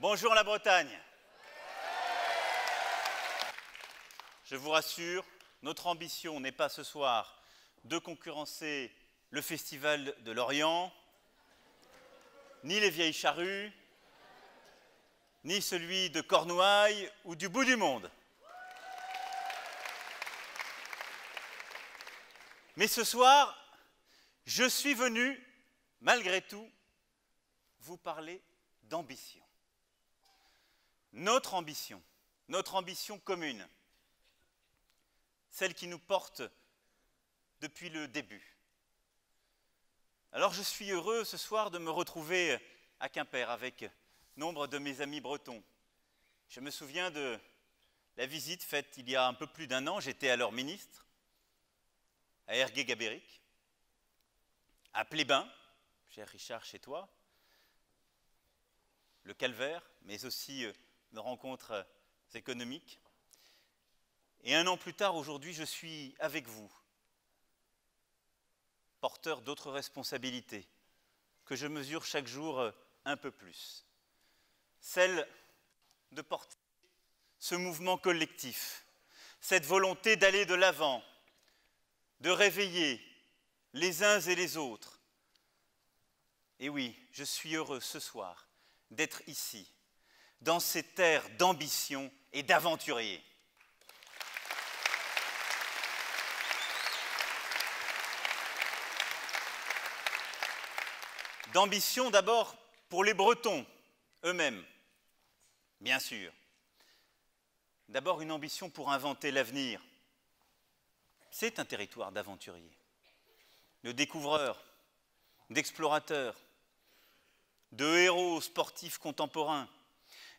Bonjour la Bretagne. Je vous rassure, notre ambition n'est pas ce soir de concurrencer le Festival de Lorient, ni les Vieilles Charrues, ni celui de Cornouailles ou du bout du monde. Mais ce soir, je suis venu, malgré tout, vous parler d'ambition. Notre ambition commune, celle qui nous porte depuis le début. Alors je suis heureux ce soir de me retrouver à Quimper avec nombre de mes amis bretons. Je me souviens de la visite faite il y a un peu plus d'un an, j'étais alors ministre, à Ergué-Gabéric, à Plébin, cher Richard, chez toi, le Calvaire, mais aussi nos rencontres économiques. Et un an plus tard, aujourd'hui, je suis avec vous, porteur d'autres responsabilités, que je mesure chaque jour un peu plus. Celle de porter ce mouvement collectif, cette volonté d'aller de l'avant, de réveiller les uns et les autres. Et oui, je suis heureux ce soir d'être ici, dans ces terres d'ambition et d'aventuriers. D'ambition d'abord pour les Bretons eux-mêmes, bien sûr. D'abord une ambition pour inventer l'avenir. C'est un territoire d'aventuriers, de découvreurs, d'explorateurs, de héros sportifs contemporains,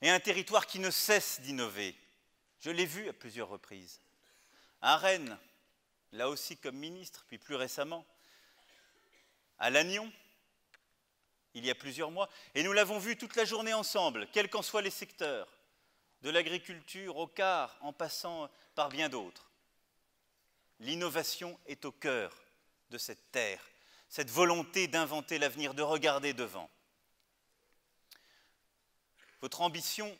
et un territoire qui ne cesse d'innover. Je l'ai vu à plusieurs reprises. À Rennes, là aussi comme ministre, puis plus récemment, à Lannion, il y a plusieurs mois, et nous l'avons vu toute la journée ensemble, quels qu'en soient les secteurs, de l'agriculture au car, en passant par bien d'autres. L'innovation est au cœur de cette terre, cette volonté d'inventer l'avenir, de regarder devant. Votre ambition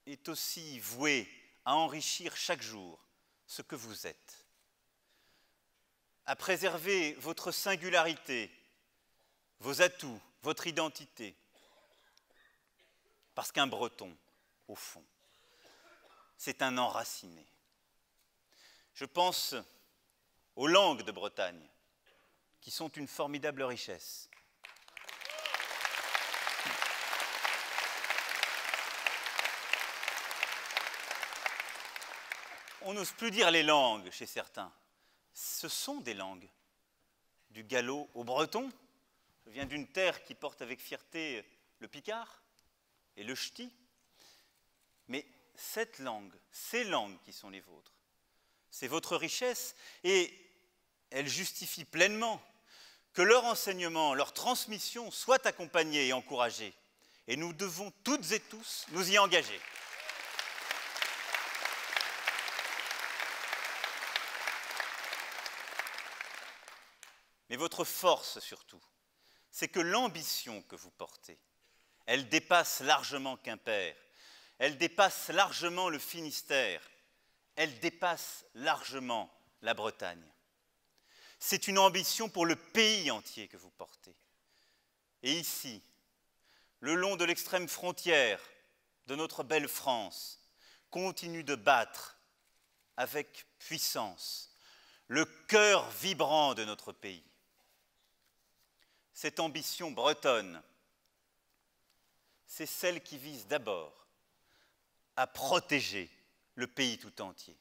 est aussi vouée à enrichir chaque jour ce que vous êtes, à préserver votre singularité, vos atouts, votre identité. Parce qu'un Breton, au fond, c'est un enraciné. Je pense aux langues de Bretagne, qui sont une formidable richesse. On n'ose plus dire les langues chez certains. Ce sont des langues. Du gallo au breton. Je viens d'une terre qui porte avec fierté le picard et le ch'ti. Mais cette langue, ces langues qui sont les vôtres, c'est votre richesse et elle justifie pleinement que leur enseignement, leur transmission soient accompagnés et encouragés. Et nous devons toutes et tous nous y engager. Mais votre force surtout, c'est que l'ambition que vous portez, elle dépasse largement Quimper, elle dépasse largement le Finistère, elle dépasse largement la Bretagne. C'est une ambition pour le pays entier que vous portez. Et ici, le long de l'extrême frontière de notre belle France, continue de battre avec puissance le cœur vibrant de notre pays. Cette ambition bretonne, c'est celle qui vise d'abord à protéger le pays tout entier.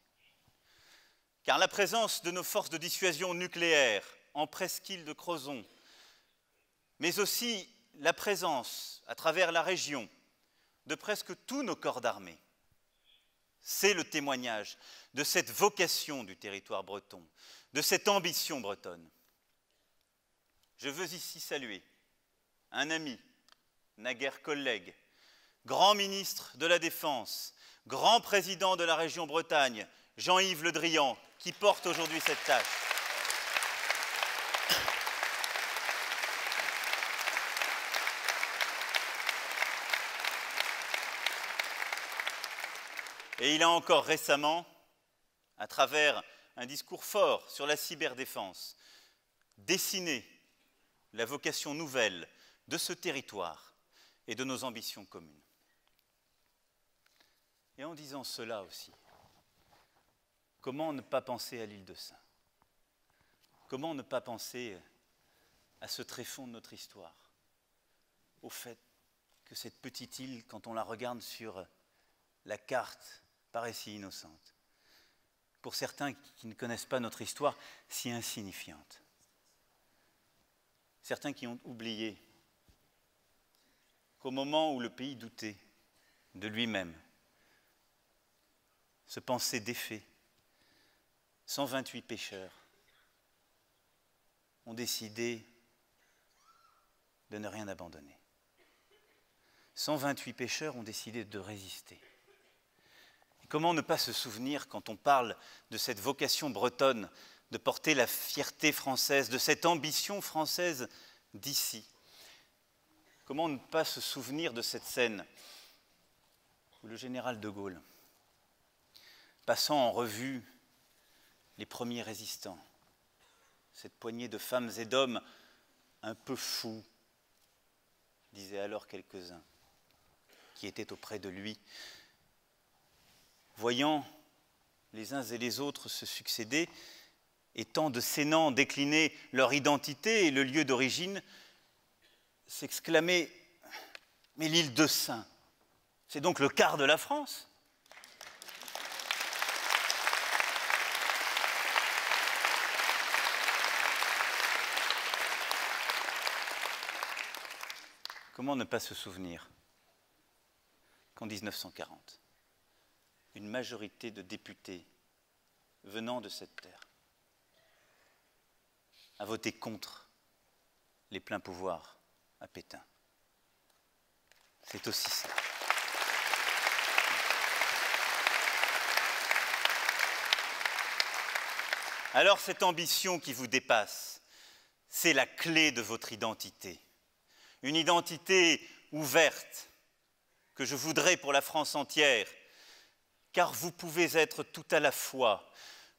Car la présence de nos forces de dissuasion nucléaire en presqu'île de Crozon, mais aussi la présence à travers la région de presque tous nos corps d'armée, c'est le témoignage de cette vocation du territoire breton, de cette ambition bretonne. Je veux ici saluer un ami, naguère collègue, grand ministre de la Défense, grand président de la région Bretagne, Jean-Yves Le Drian, qui porte aujourd'hui cette tâche. Et il a encore récemment, à travers un discours fort sur la cyberdéfense, dessiné la vocation nouvelle de ce territoire et de nos ambitions communes. Et en disant cela aussi, comment ne pas penser à l'île de Sein? Comment ne pas penser à ce tréfonds de notre histoire? Au fait que cette petite île, quand on la regarde sur la carte, paraît si innocente. Pour certains qui ne connaissent pas notre histoire, si insignifiante. Certains qui ont oublié qu'au moment où le pays doutait de lui-même, se pensait défait, 128 pêcheurs ont décidé de ne rien abandonner. 128 pêcheurs ont décidé de résister. Et comment ne pas se souvenir, quand on parle de cette vocation bretonne, de porter la fierté française, de cette ambition française d'ici? Comment ne pas se souvenir de cette scène où le général de Gaulle, passant en revue les premiers résistants, cette poignée de femmes et d'hommes un peu fous, disaient alors quelques-uns, qui étaient auprès de lui, voyant les uns et les autres se succéder, et tant de sénants décliner leur identité et le lieu d'origine, s'exclamaient « Mais l'île de Sein, c'est donc le quart de la France ?» Comment ne pas se souvenir qu'en 1940, une majorité de députés venant de cette terre a voté contre les pleins pouvoirs à Pétain. C'est aussi ça. Alors cette ambition qui vous dépasse, c'est la clé de votre identité. Une identité ouverte que je voudrais pour la France entière, car vous pouvez être tout à la fois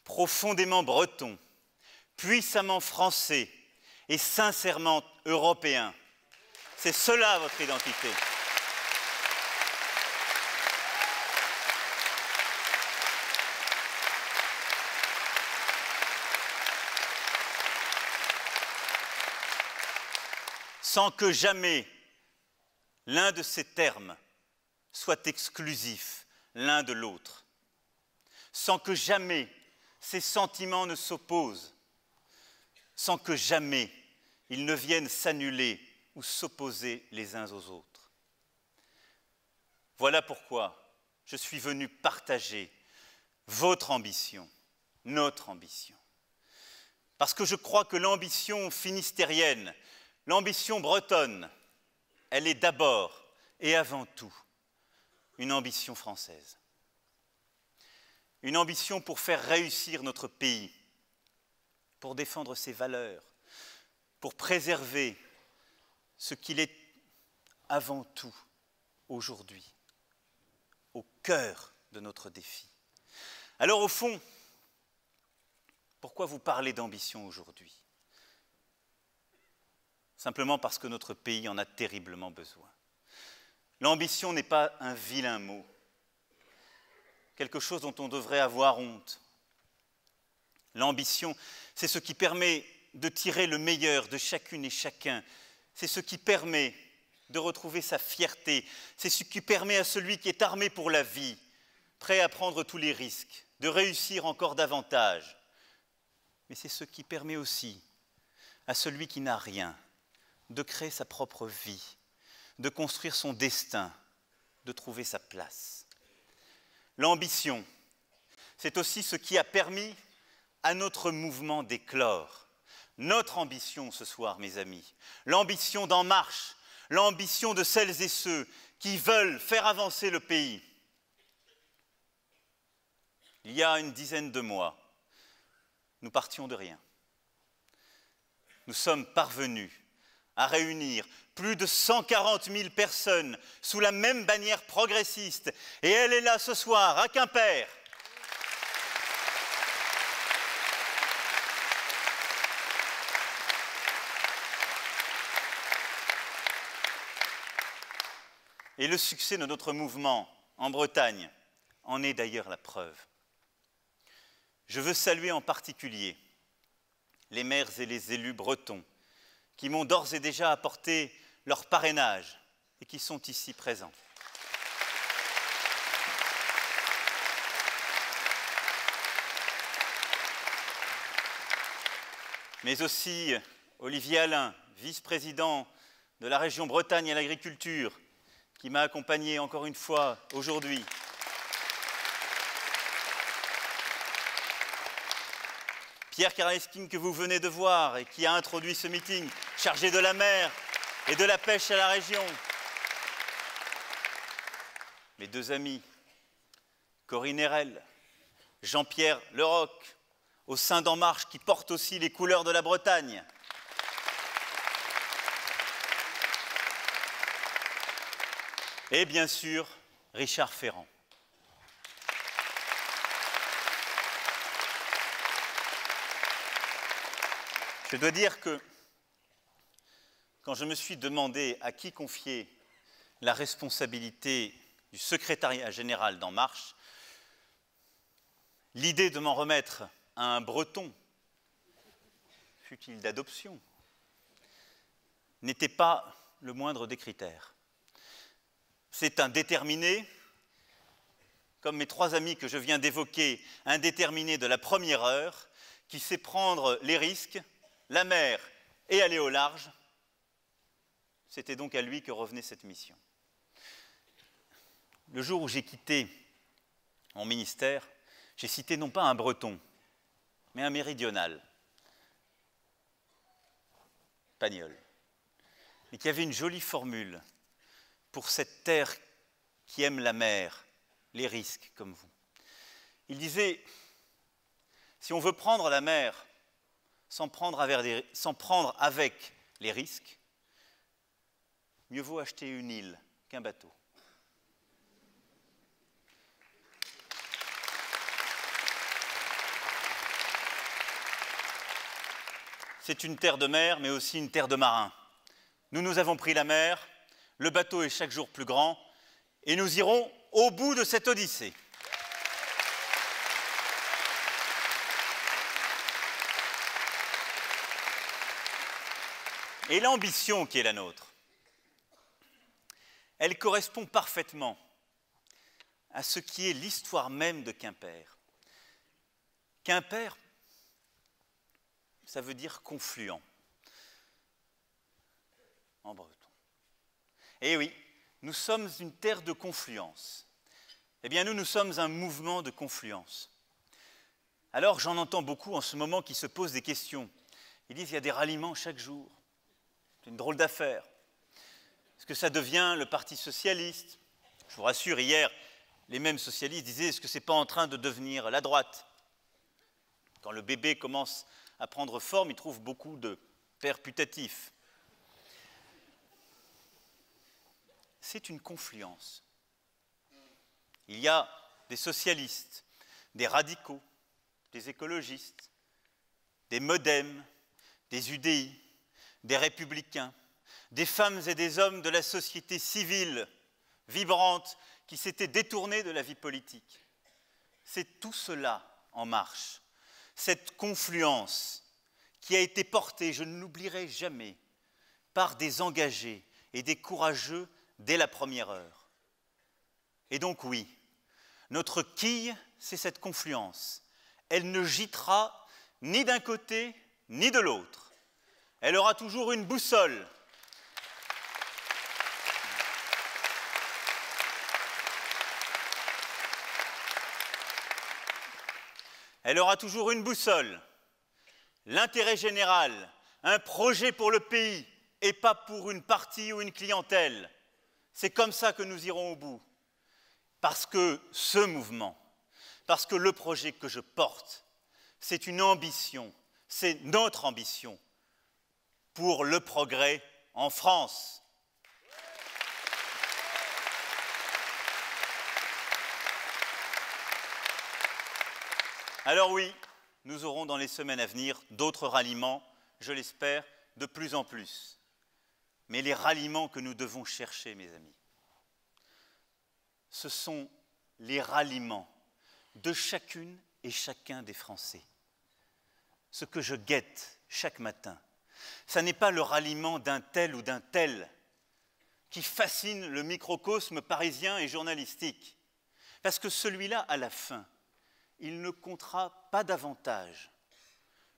profondément breton, puissamment français et sincèrement européen. C'est cela votre identité. Sans que jamais l'un de ces termes soit exclusif l'un de l'autre, sans que jamais ces sentiments ne s'opposent, sans que jamais ils ne viennent s'annuler ou s'opposer les uns aux autres. Voilà pourquoi je suis venu partager votre ambition, notre ambition. Parce que je crois que l'ambition finistérienne, l'ambition bretonne, elle est d'abord et avant tout une ambition française. Une ambition pour faire réussir notre pays, pour défendre ses valeurs, pour préserver ce qu'il est avant tout aujourd'hui, au cœur de notre défi. Alors au fond, pourquoi vous parlez d'ambition aujourd'hui? Simplement parce que notre pays en a terriblement besoin. L'ambition n'est pas un vilain mot, quelque chose dont on devrait avoir honte. L'ambition, c'est ce qui permet de tirer le meilleur de chacune et chacun. C'est ce qui permet de retrouver sa fierté. C'est ce qui permet à celui qui est armé pour la vie, prêt à prendre tous les risques, de réussir encore davantage. Mais c'est ce qui permet aussi à celui qui n'a rien de créer sa propre vie, de construire son destin, de trouver sa place. L'ambition, c'est aussi ce qui a permis à notre mouvement d'éclore. Notre ambition ce soir, mes amis, l'ambition d'En Marche, l'ambition de celles et ceux qui veulent faire avancer le pays. Il y a une dizaine de mois, nous partions de rien. Nous sommes parvenus à réunir plus de 140 000 personnes sous la même bannière progressiste. Et elle est là ce soir, à Quimper. Et le succès de notre mouvement en Bretagne en est d'ailleurs la preuve. Je veux saluer en particulier les maires et les élus bretons qui m'ont d'ores et déjà apporté leur parrainage et qui sont ici présents. Mais aussi Olivier Alain, vice-président de la région Bretagne à l'agriculture, qui m'a accompagné encore une fois aujourd'hui. Pierre Karaleskine, que vous venez de voir et qui a introduit ce meeting, chargé de la mer et de la pêche à la région. Mes deux amis, Corinne Erel, Jean-Pierre Leroc, au sein d'En Marche, qui porte aussi les couleurs de la Bretagne. Et bien sûr, Richard Ferrand. Je dois dire que quand je me suis demandé à qui confier la responsabilité du secrétariat général d'En Marche, l'idée de m'en remettre à un Breton, fût-il d'adoption, n'était pas le moindre des critères. C'est un déterminé, comme mes trois amis que je viens d'évoquer, un déterminé de la première heure, qui sait prendre les risques, la mer et aller au large. C'était donc à lui que revenait cette mission. Le jour où j'ai quitté mon ministère, j'ai cité non pas un Breton, mais un méridional, Pagnol, et qui avait une jolie formule pour cette terre qui aime la mer, les risques comme vous. Il disait, si on veut prendre la mer sans prendre avec les risques, mieux vaut acheter une île qu'un bateau. C'est une terre de mer, mais aussi une terre de marins. Nous avons pris la mer, le bateau est chaque jour plus grand, et nous irons au bout de cette odyssée. Et l'ambition qui est la nôtre, elle correspond parfaitement à ce qui est l'histoire même de Quimper. Quimper, ça veut dire confluent en breton. Et oui, nous sommes une terre de confluence. Eh bien, nous sommes un mouvement de confluence. Alors, j'en entends beaucoup en ce moment qui se posent des questions. Ils disent qu'il y a des ralliements chaque jour. C'est une drôle d'affaire. Est-ce que ça devient le Parti socialiste? Je vous rassure, hier, les mêmes socialistes disaient, est-ce que ce n'est pas en train de devenir la droite? Quand le bébé commence à prendre forme, il trouve beaucoup de pères putatifs. C'est une confluence. Il y a des socialistes, des radicaux, des écologistes, des modems, des UDI, des républicains, des femmes et des hommes de la société civile vibrante qui s'étaient détournés de la vie politique. C'est tout cela en marche, cette confluence qui a été portée, je ne l'oublierai jamais, par des engagés et des courageux dès la première heure. Et donc oui, notre quille, c'est cette confluence. Elle ne gîtera ni d'un côté ni de l'autre. Elle aura toujours une boussole. Elle aura toujours une boussole. L'intérêt général, un projet pour le pays et pas pour une partie ou une clientèle. C'est comme ça que nous irons au bout. Parce que ce mouvement, parce que le projet que je porte, c'est une ambition, c'est notre ambition pour le progrès en France. Alors oui, nous aurons dans les semaines à venir d'autres ralliements, je l'espère, de plus en plus. Mais les ralliements que nous devons chercher, mes amis, ce sont les ralliements de chacune et chacun des Français. Ce que je guette chaque matin, ça n'est pas le ralliement d'un tel ou d'un tel qui fascine le microcosme parisien et journalistique. Parce que celui-là, à la fin, il ne comptera pas davantage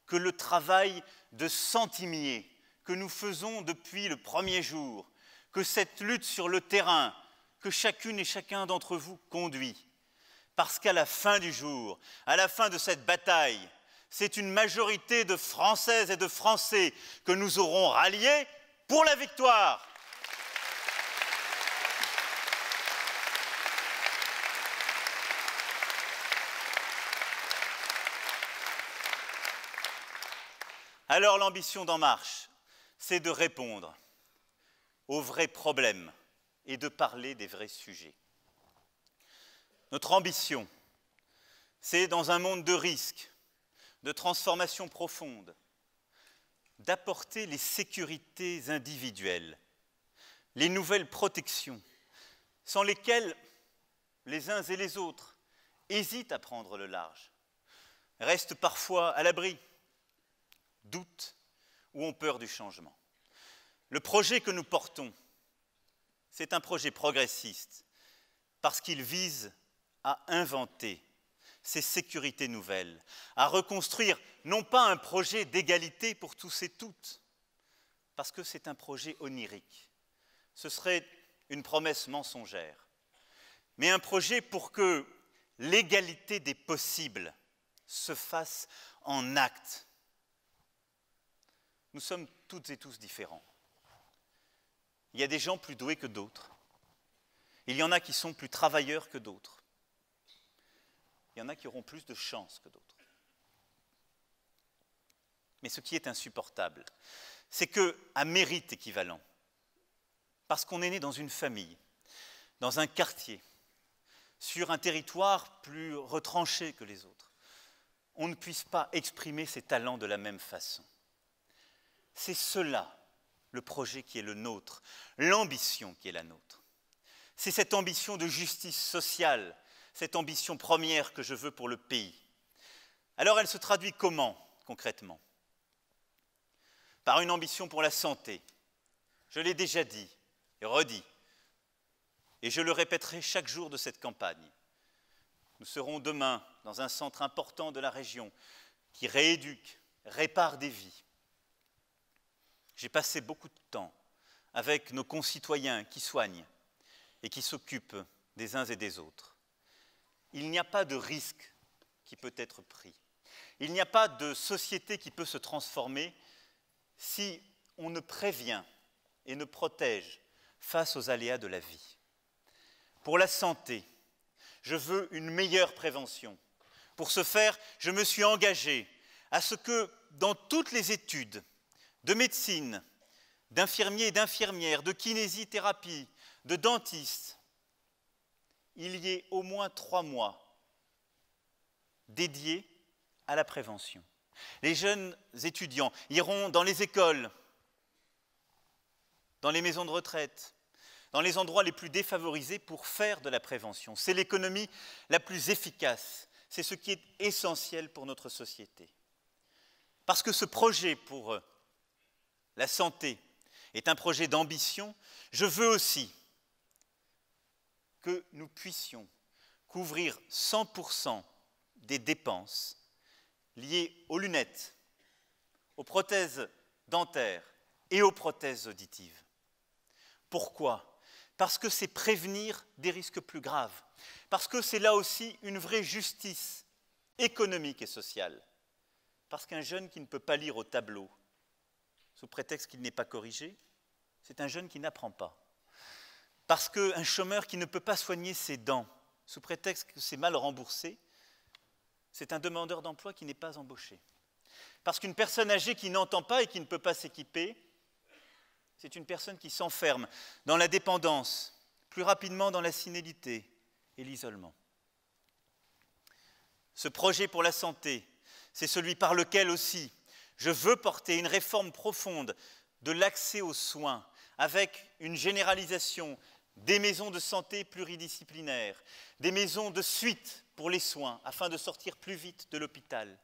que le travail de centimier que nous faisons depuis le premier jour, que cette lutte sur le terrain que chacune et chacun d'entre vous conduit. Parce qu'à la fin du jour, à la fin de cette bataille, c'est une majorité de Françaises et de Français que nous aurons ralliés pour la victoire. Alors l'ambition d'En Marche, c'est de répondre aux vrais problèmes et de parler des vrais sujets. Notre ambition, c'est dans un monde de risques, de transformations profondes, d'apporter les sécurités individuelles, les nouvelles protections, sans lesquelles les uns et les autres hésitent à prendre le large, restent parfois à l'abri, doutent ou ont peur du changement. Le projet que nous portons, c'est un projet progressiste parce qu'il vise à inventer ces sécurités nouvelles, à reconstruire non pas un projet d'égalité pour tous et toutes, parce que c'est un projet onirique, ce serait une promesse mensongère, mais un projet pour que l'égalité des possibles se fasse en actes. Nous sommes toutes et tous différents. Il y a des gens plus doués que d'autres. Il y en a qui sont plus travailleurs que d'autres. Il y en a qui auront plus de chance que d'autres. Mais ce qui est insupportable, c'est qu'à mérite équivalent, parce qu'on est né dans une famille, dans un quartier, sur un territoire plus retranché que les autres, on ne puisse pas exprimer ses talents de la même façon. C'est cela, le projet qui est le nôtre, l'ambition qui est la nôtre. C'est cette ambition de justice sociale, cette ambition première que je veux pour le pays. Alors elle se traduit comment, concrètement? Par une ambition pour la santé. Je l'ai déjà dit et redit, et je le répéterai chaque jour de cette campagne. Nous serons demain dans un centre important de la région qui rééduque, répare des vies. J'ai passé beaucoup de temps avec nos concitoyens qui soignent et qui s'occupent des uns et des autres. Il n'y a pas de risque qui peut être pris. Il n'y a pas de société qui peut se transformer si on ne prévient et ne protège face aux aléas de la vie. Pour la santé, je veux une meilleure prévention. Pour ce faire, je me suis engagé à ce que dans toutes les études de médecine, d'infirmiers et d'infirmières, de kinésithérapie, de dentistes, il y ait au moins 3 mois dédiés à la prévention. Les jeunes étudiants iront dans les écoles, dans les maisons de retraite, dans les endroits les plus défavorisés pour faire de la prévention. C'est l'économie la plus efficace, c'est ce qui est essentiel pour notre société. Parce que ce projet pour la santé est un projet d'ambition, je veux aussi que nous puissions couvrir 100% des dépenses liées aux lunettes, aux prothèses dentaires et aux prothèses auditives. Pourquoi? Parce que c'est prévenir des risques plus graves, parce que c'est là aussi une vraie justice économique et sociale, parce qu'un jeune qui ne peut pas lire au tableau, sous prétexte qu'il n'est pas corrigé, c'est un jeune qui n'apprend pas. Parce qu'un chômeur qui ne peut pas soigner ses dents, sous prétexte que c'est mal remboursé, c'est un demandeur d'emploi qui n'est pas embauché. Parce qu'une personne âgée qui n'entend pas et qui ne peut pas s'équiper, C'est une personne qui s'enferme dans la dépendance, plus rapidement dans la sénilité et l'isolement. Ce projet pour la santé, c'est celui par lequel aussi je veux porter une réforme profonde de l'accès aux soins, avec une généralisation des maisons de santé pluridisciplinaires, des maisons de suite pour les soins, afin de sortir plus vite de l'hôpital,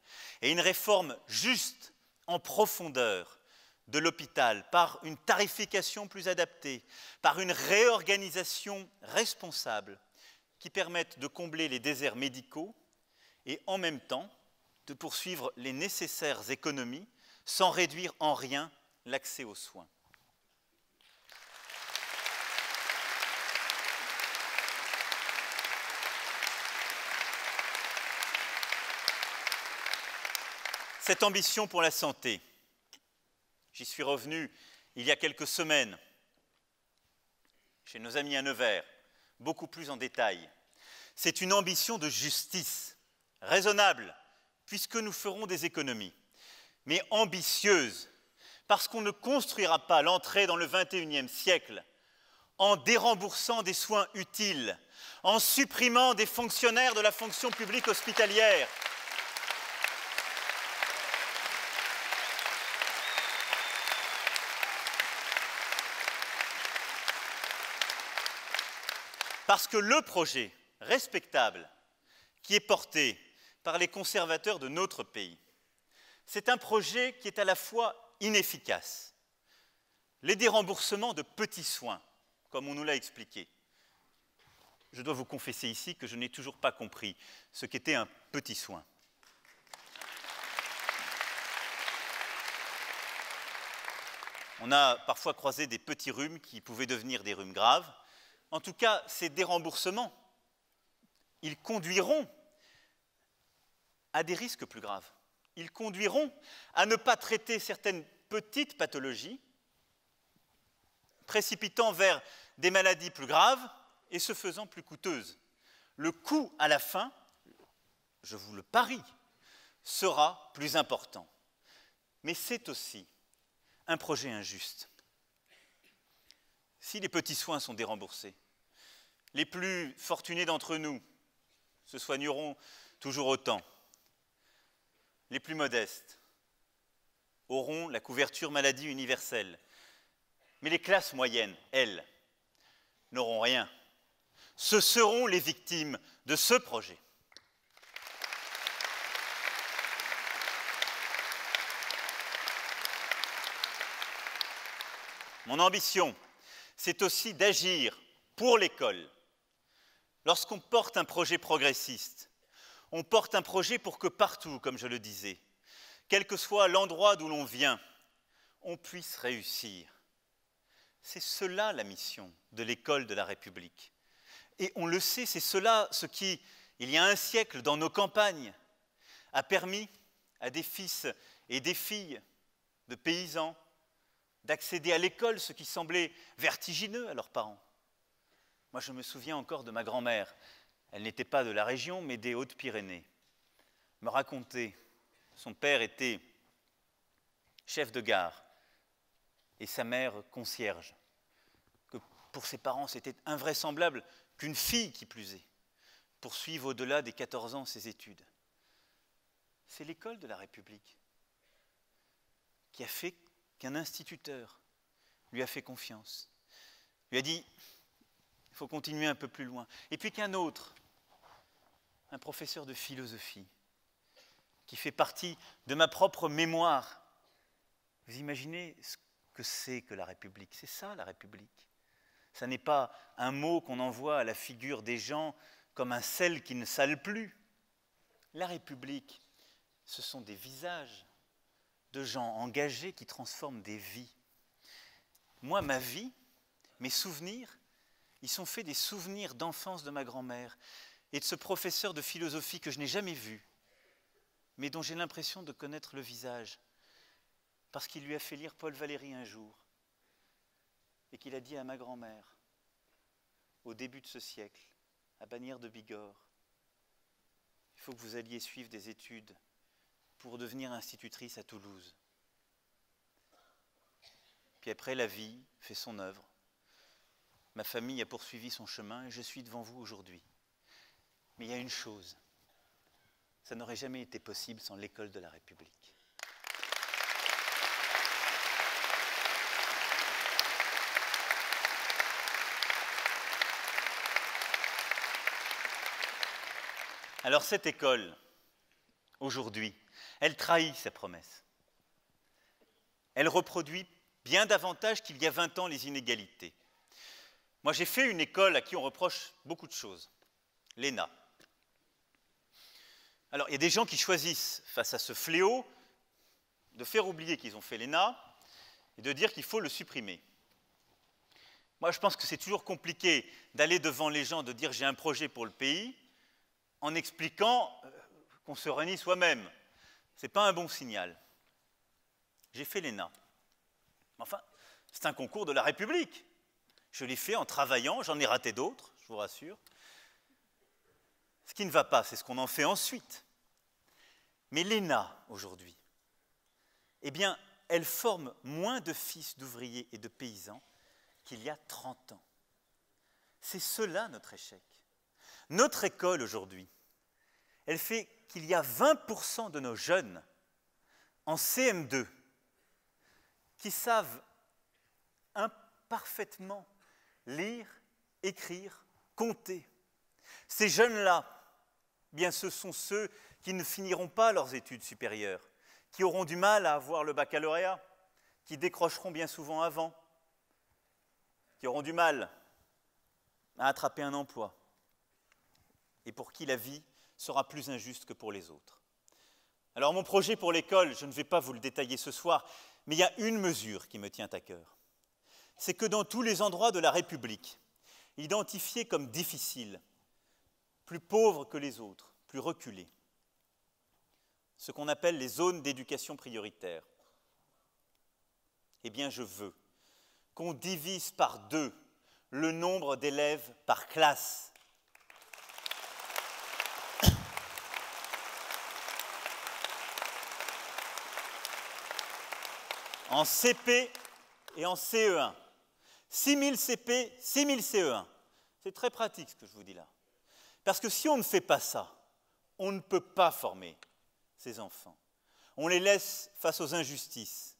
et une réforme juste, en profondeur, de l'hôpital, par une tarification plus adaptée, par une réorganisation responsable, qui permette de combler les déserts médicaux, et en même temps, de poursuivre les nécessaires économies, sans réduire en rien l'accès aux soins. Cette ambition pour la santé, j'y suis revenu il y a quelques semaines, chez nos amis à Nevers, beaucoup plus en détail. C'est une ambition de justice, raisonnable, puisque nous ferons des économies, mais ambitieuse, parce qu'on ne construira pas l'entrée dans le XXIe siècle en déremboursant des soins utiles, en supprimant des fonctionnaires de la fonction publique hospitalière, parce que le projet respectable qui est porté par les conservateurs de notre pays, c'est un projet qui est à la fois inefficace. Les déremboursements de petits soins, comme on nous l'a expliqué. Je dois vous confesser ici que je n'ai toujours pas compris ce qu'était un petit soin. On a parfois croisé des petits rhumes qui pouvaient devenir des rhumes graves. En tout cas, ces déremboursements, ils conduiront à des risques plus graves. Ils conduiront à ne pas traiter certaines petites pathologies, précipitant vers des maladies plus graves et se faisant plus coûteuses. Le coût à la fin, je vous le parie, sera plus important. Mais c'est aussi un projet injuste. Si les petits soins sont déremboursés, les plus fortunés d'entre nous se soigneront toujours autant. Les plus modestes auront la couverture maladie universelle. Mais les classes moyennes, elles, n'auront rien. Ce seront les victimes de ce projet. Mon ambition, c'est aussi d'agir pour l'école. Lorsqu'on porte un projet progressiste, on porte un projet pour que partout, comme je le disais, quel que soit l'endroit d'où l'on vient, on puisse réussir. C'est cela la mission de l'école de la République. Et on le sait, c'est cela ce qui, il y a un siècle, dans nos campagnes, a permis à des fils et des filles de paysans d'accéder à l'école, ce qui semblait vertigineux à leurs parents. Moi, je me souviens encore de ma grand-mère. Elle n'était pas de la région, mais des Hautes-Pyrénées. Me racontait, son père était chef de gare et sa mère concierge, que pour ses parents, c'était invraisemblable qu'une fille, qui plus est, poursuive au-delà des 14 ans ses études. C'est l'école de la République qui a fait qu'un instituteur lui a fait confiance, lui a dit « il faut continuer un peu plus loin ». Et puis qu'un autre, un professeur de philosophie, qui fait partie de ma propre mémoire. Vous imaginez ce que c'est que la République? C'est ça la République. Ça n'est pas un mot qu'on envoie à la figure des gens comme un sel qui ne sale plus. La République, ce sont des visages de gens engagés qui transforment des vies. Moi, ma vie, mes souvenirs, ils sont faits des souvenirs d'enfance de ma grand-mère et de ce professeur de philosophie que je n'ai jamais vu, mais dont j'ai l'impression de connaître le visage, parce qu'il lui a fait lire Paul Valéry un jour, et qu'il a dit à ma grand-mère, au début de ce siècle, à Bagnères de Bigorre, il faut que vous alliez suivre des études pour devenir institutrice à Toulouse. Puis après, la vie fait son œuvre. Ma famille a poursuivi son chemin et je suis devant vous aujourd'hui. Mais il y a une chose, ça n'aurait jamais été possible sans l'école de la République. Alors cette école, aujourd'hui, elle trahit sa promesse. Elle reproduit bien davantage qu'il y a 20 ans les inégalités. Moi, j'ai fait une école à qui on reproche beaucoup de choses, l'ENA. Alors, il y a des gens qui choisissent, face à ce fléau, de faire oublier qu'ils ont fait l'ENA et de dire qu'il faut le supprimer. Moi, je pense que c'est toujours compliqué d'aller devant les gens, de dire « j'ai un projet pour le pays », en expliquant qu'on se renie soi-même. Ce n'est pas un bon signal. J'ai fait l'ENA. Enfin, c'est un concours de la République. Je l'ai fait en travaillant, j'en ai raté d'autres, je vous rassure. Ce qui ne va pas, c'est ce qu'on en fait ensuite. Mais l'ENA, aujourd'hui, eh bien, elle forme moins de fils d'ouvriers et de paysans qu'il y a 30 ans. C'est cela notre échec. Notre école, aujourd'hui, elle fait qu'il y a 20% de nos jeunes en CM2 qui savent imparfaitement lire, écrire, compter. Ces jeunes-là, bien, ce sont ceux qui ne finiront pas leurs études supérieures, qui auront du mal à avoir le baccalauréat, qui décrocheront bien souvent avant, qui auront du mal à attraper un emploi, et pour qui la vie sera plus injuste que pour les autres. Alors mon projet pour l'école, je ne vais pas vous le détailler ce soir, mais il y a une mesure qui me tient à cœur. C'est que dans tous les endroits de la République, identifiés comme difficiles, plus pauvres que les autres, plus reculés, ce qu'on appelle les zones d'éducation prioritaire, eh bien je veux qu'on divise par 2 le nombre d'élèves par classe. En CP et en CE1. 6 000 CP, 6 000 CE1. C'est très pratique ce que je vous dis là. Parce que si on ne fait pas ça, on ne peut pas former ces enfants. On les laisse face aux injustices.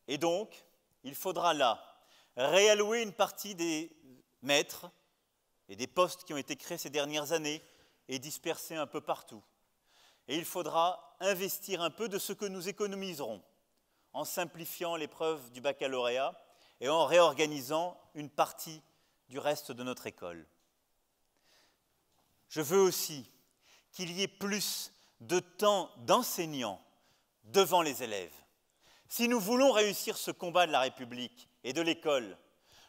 Et donc, il faudra là réallouer une partie des maîtres et des postes qui ont été créés ces dernières années et dispersés un peu partout. Et il faudra investir un peu de ce que nous économiserons en simplifiant l'épreuve du baccalauréat et en réorganisant une partie du reste de notre école. Je veux aussi qu'il y ait plus de temps d'enseignants devant les élèves. Si nous voulons réussir ce combat de la République et de l'école,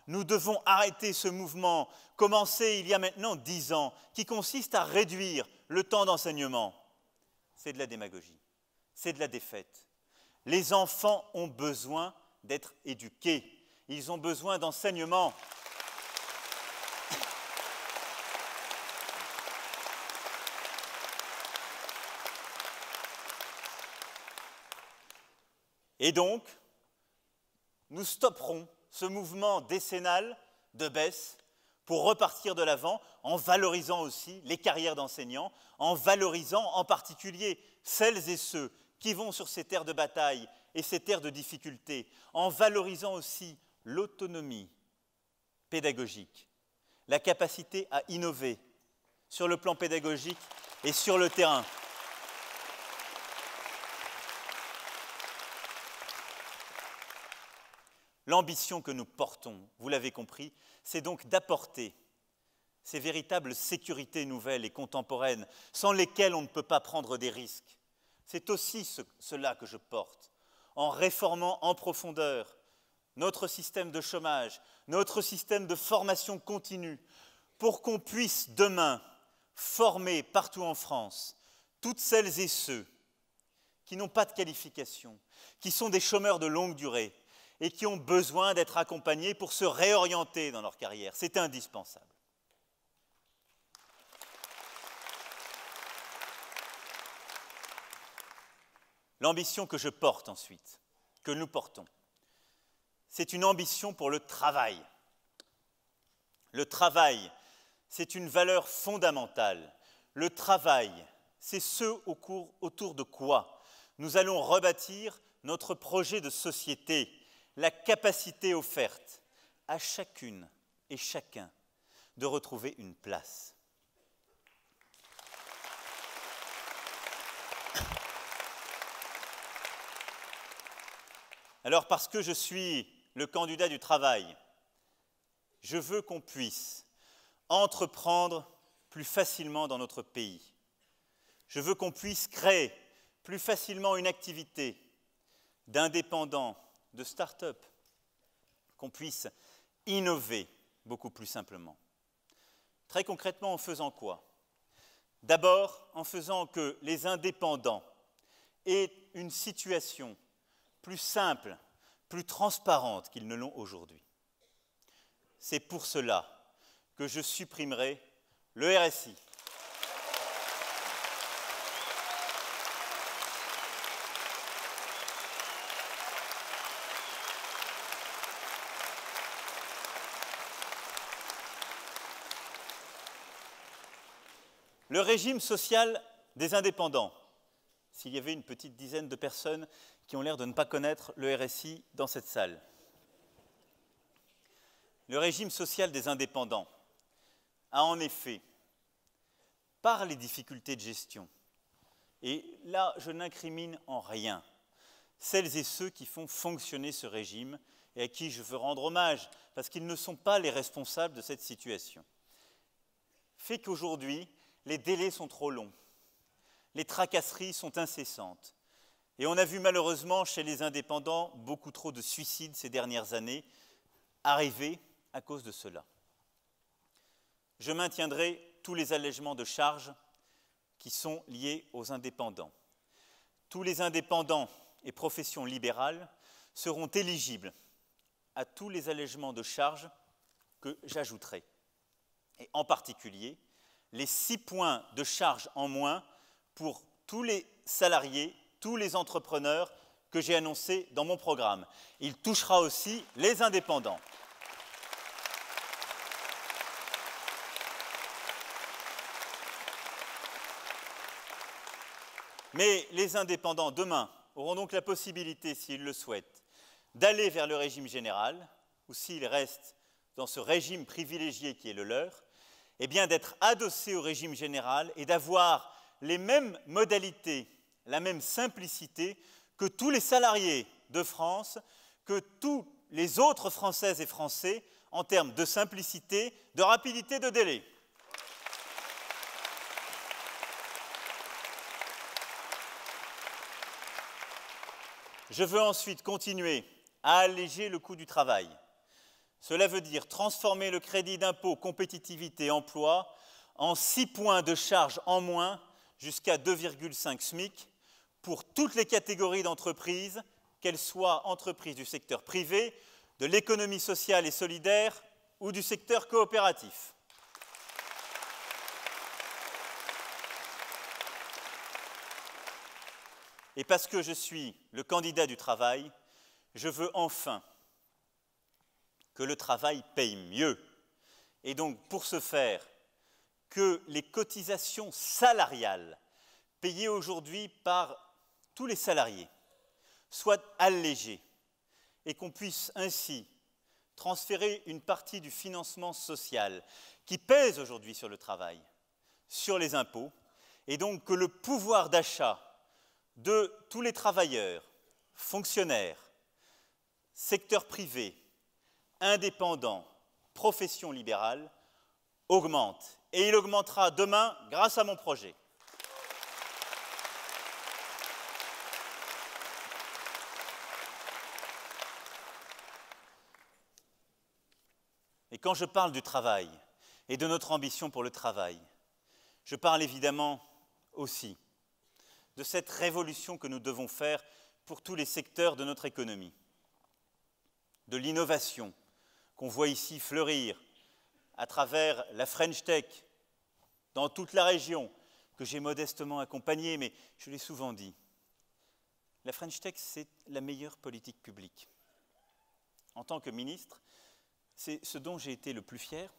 nous devons arrêter ce mouvement commencé il y a maintenant 10 ans, qui consiste à réduire le temps d'enseignement. C'est de la démagogie, c'est de la défaite. Les enfants ont besoin d'être éduqués, ils ont besoin d'enseignement. Et donc, nous stopperons ce mouvement décennal de baisse pour repartir de l'avant en valorisant aussi les carrières d'enseignants, en valorisant en particulier celles et ceux qui vont sur ces terres de bataille et ces terres de difficulté, en valorisant aussi l'autonomie pédagogique, la capacité à innover sur le plan pédagogique et sur le terrain. L'ambition que nous portons, vous l'avez compris, c'est donc d'apporter ces véritables sécurités nouvelles et contemporaines sans lesquelles on ne peut pas prendre des risques. C'est aussi cela que je porte, en réformant en profondeur notre système de chômage, notre système de formation continue, pour qu'on puisse demain former partout en France toutes celles et ceux qui n'ont pas de qualification, qui sont des chômeurs de longue durée, et qui ont besoin d'être accompagnés pour se réorienter dans leur carrière. C'est indispensable. L'ambition que je porte ensuite, que nous portons, c'est une ambition pour le travail. Le travail, c'est une valeur fondamentale. Le travail, c'est ce autour de quoi nous allons rebâtir notre projet de société, la capacité offerte à chacune et chacun de retrouver une place. Alors, parce que je suis le candidat du travail, je veux qu'on puisse entreprendre plus facilement dans notre pays. Je veux qu'on puisse créer plus facilement une activité d'indépendants, de start-up, qu'on puisse innover beaucoup plus simplement. Très concrètement, en faisant quoi? D'abord, en faisant que les indépendants aient une situation plus simple, plus transparente qu'ils ne l'ont aujourd'hui. C'est pour cela que je supprimerai le RSI. Le régime social des indépendants. S'il y avait une petite dizaine de personnes qui ont l'air de ne pas connaître le RSI dans cette salle. Le régime social des indépendants a en effet, par les difficultés de gestion, et là je n'incrimine en rien celles et ceux qui font fonctionner ce régime et à qui je veux rendre hommage, parce qu'ils ne sont pas les responsables de cette situation, fait qu'aujourd'hui, les délais sont trop longs, les tracasseries sont incessantes. Et on a vu malheureusement chez les indépendants beaucoup trop de suicides ces dernières années arriver à cause de cela. Je maintiendrai tous les allègements de charges qui sont liés aux indépendants. Tous les indépendants et professions libérales seront éligibles à tous les allègements de charges que j'ajouterai. Et en particulier, les 6 points de charge en moins pour tous les salariés, tous les entrepreneurs que j'ai annoncés dans mon programme. Il touchera aussi les indépendants. Mais les indépendants, demain, auront donc la possibilité, s'ils le souhaitent, d'aller vers le régime général, ou s'ils restent dans ce régime privilégié qui est le leur, eh bien d'être adossés au régime général et d'avoir les mêmes modalités, la même simplicité que tous les salariés de France, que tous les autres Françaises et Français en termes de simplicité, de rapidité, de délai. Je veux ensuite continuer à alléger le coût du travail. Cela veut dire transformer le crédit d'impôt compétitivité emploi en 6 points de charge en moins jusqu'à 2,5 SMIC pour toutes les catégories d'entreprises, qu'elles soient entreprises du secteur privé, de l'économie sociale et solidaire ou du secteur coopératif. Et parce que je suis le candidat du travail, je veux enfin que le travail paye mieux. Et donc, pour ce faire, que les cotisations salariales payées aujourd'hui par tous les salariés soient allégées et qu'on puisse ainsi transférer une partie du financement social qui pèse aujourd'hui sur le travail, sur les impôts, et donc que le pouvoir d'achat de tous les travailleurs, fonctionnaires, secteur privé, indépendants, professions libérales, augmente. Et il augmentera demain grâce à mon projet. Et quand je parle du travail et de notre ambition pour le travail, je parle évidemment aussi de cette révolution que nous devons faire pour tous les secteurs de notre économie, de l'innovation qu'on voit ici fleurir à travers la French Tech dans toute la région, que j'ai modestement accompagnée, mais je l'ai souvent dit, la French Tech, c'est la meilleure politique publique. en tant que ministre, c'est ce dont j'ai été le plus fier,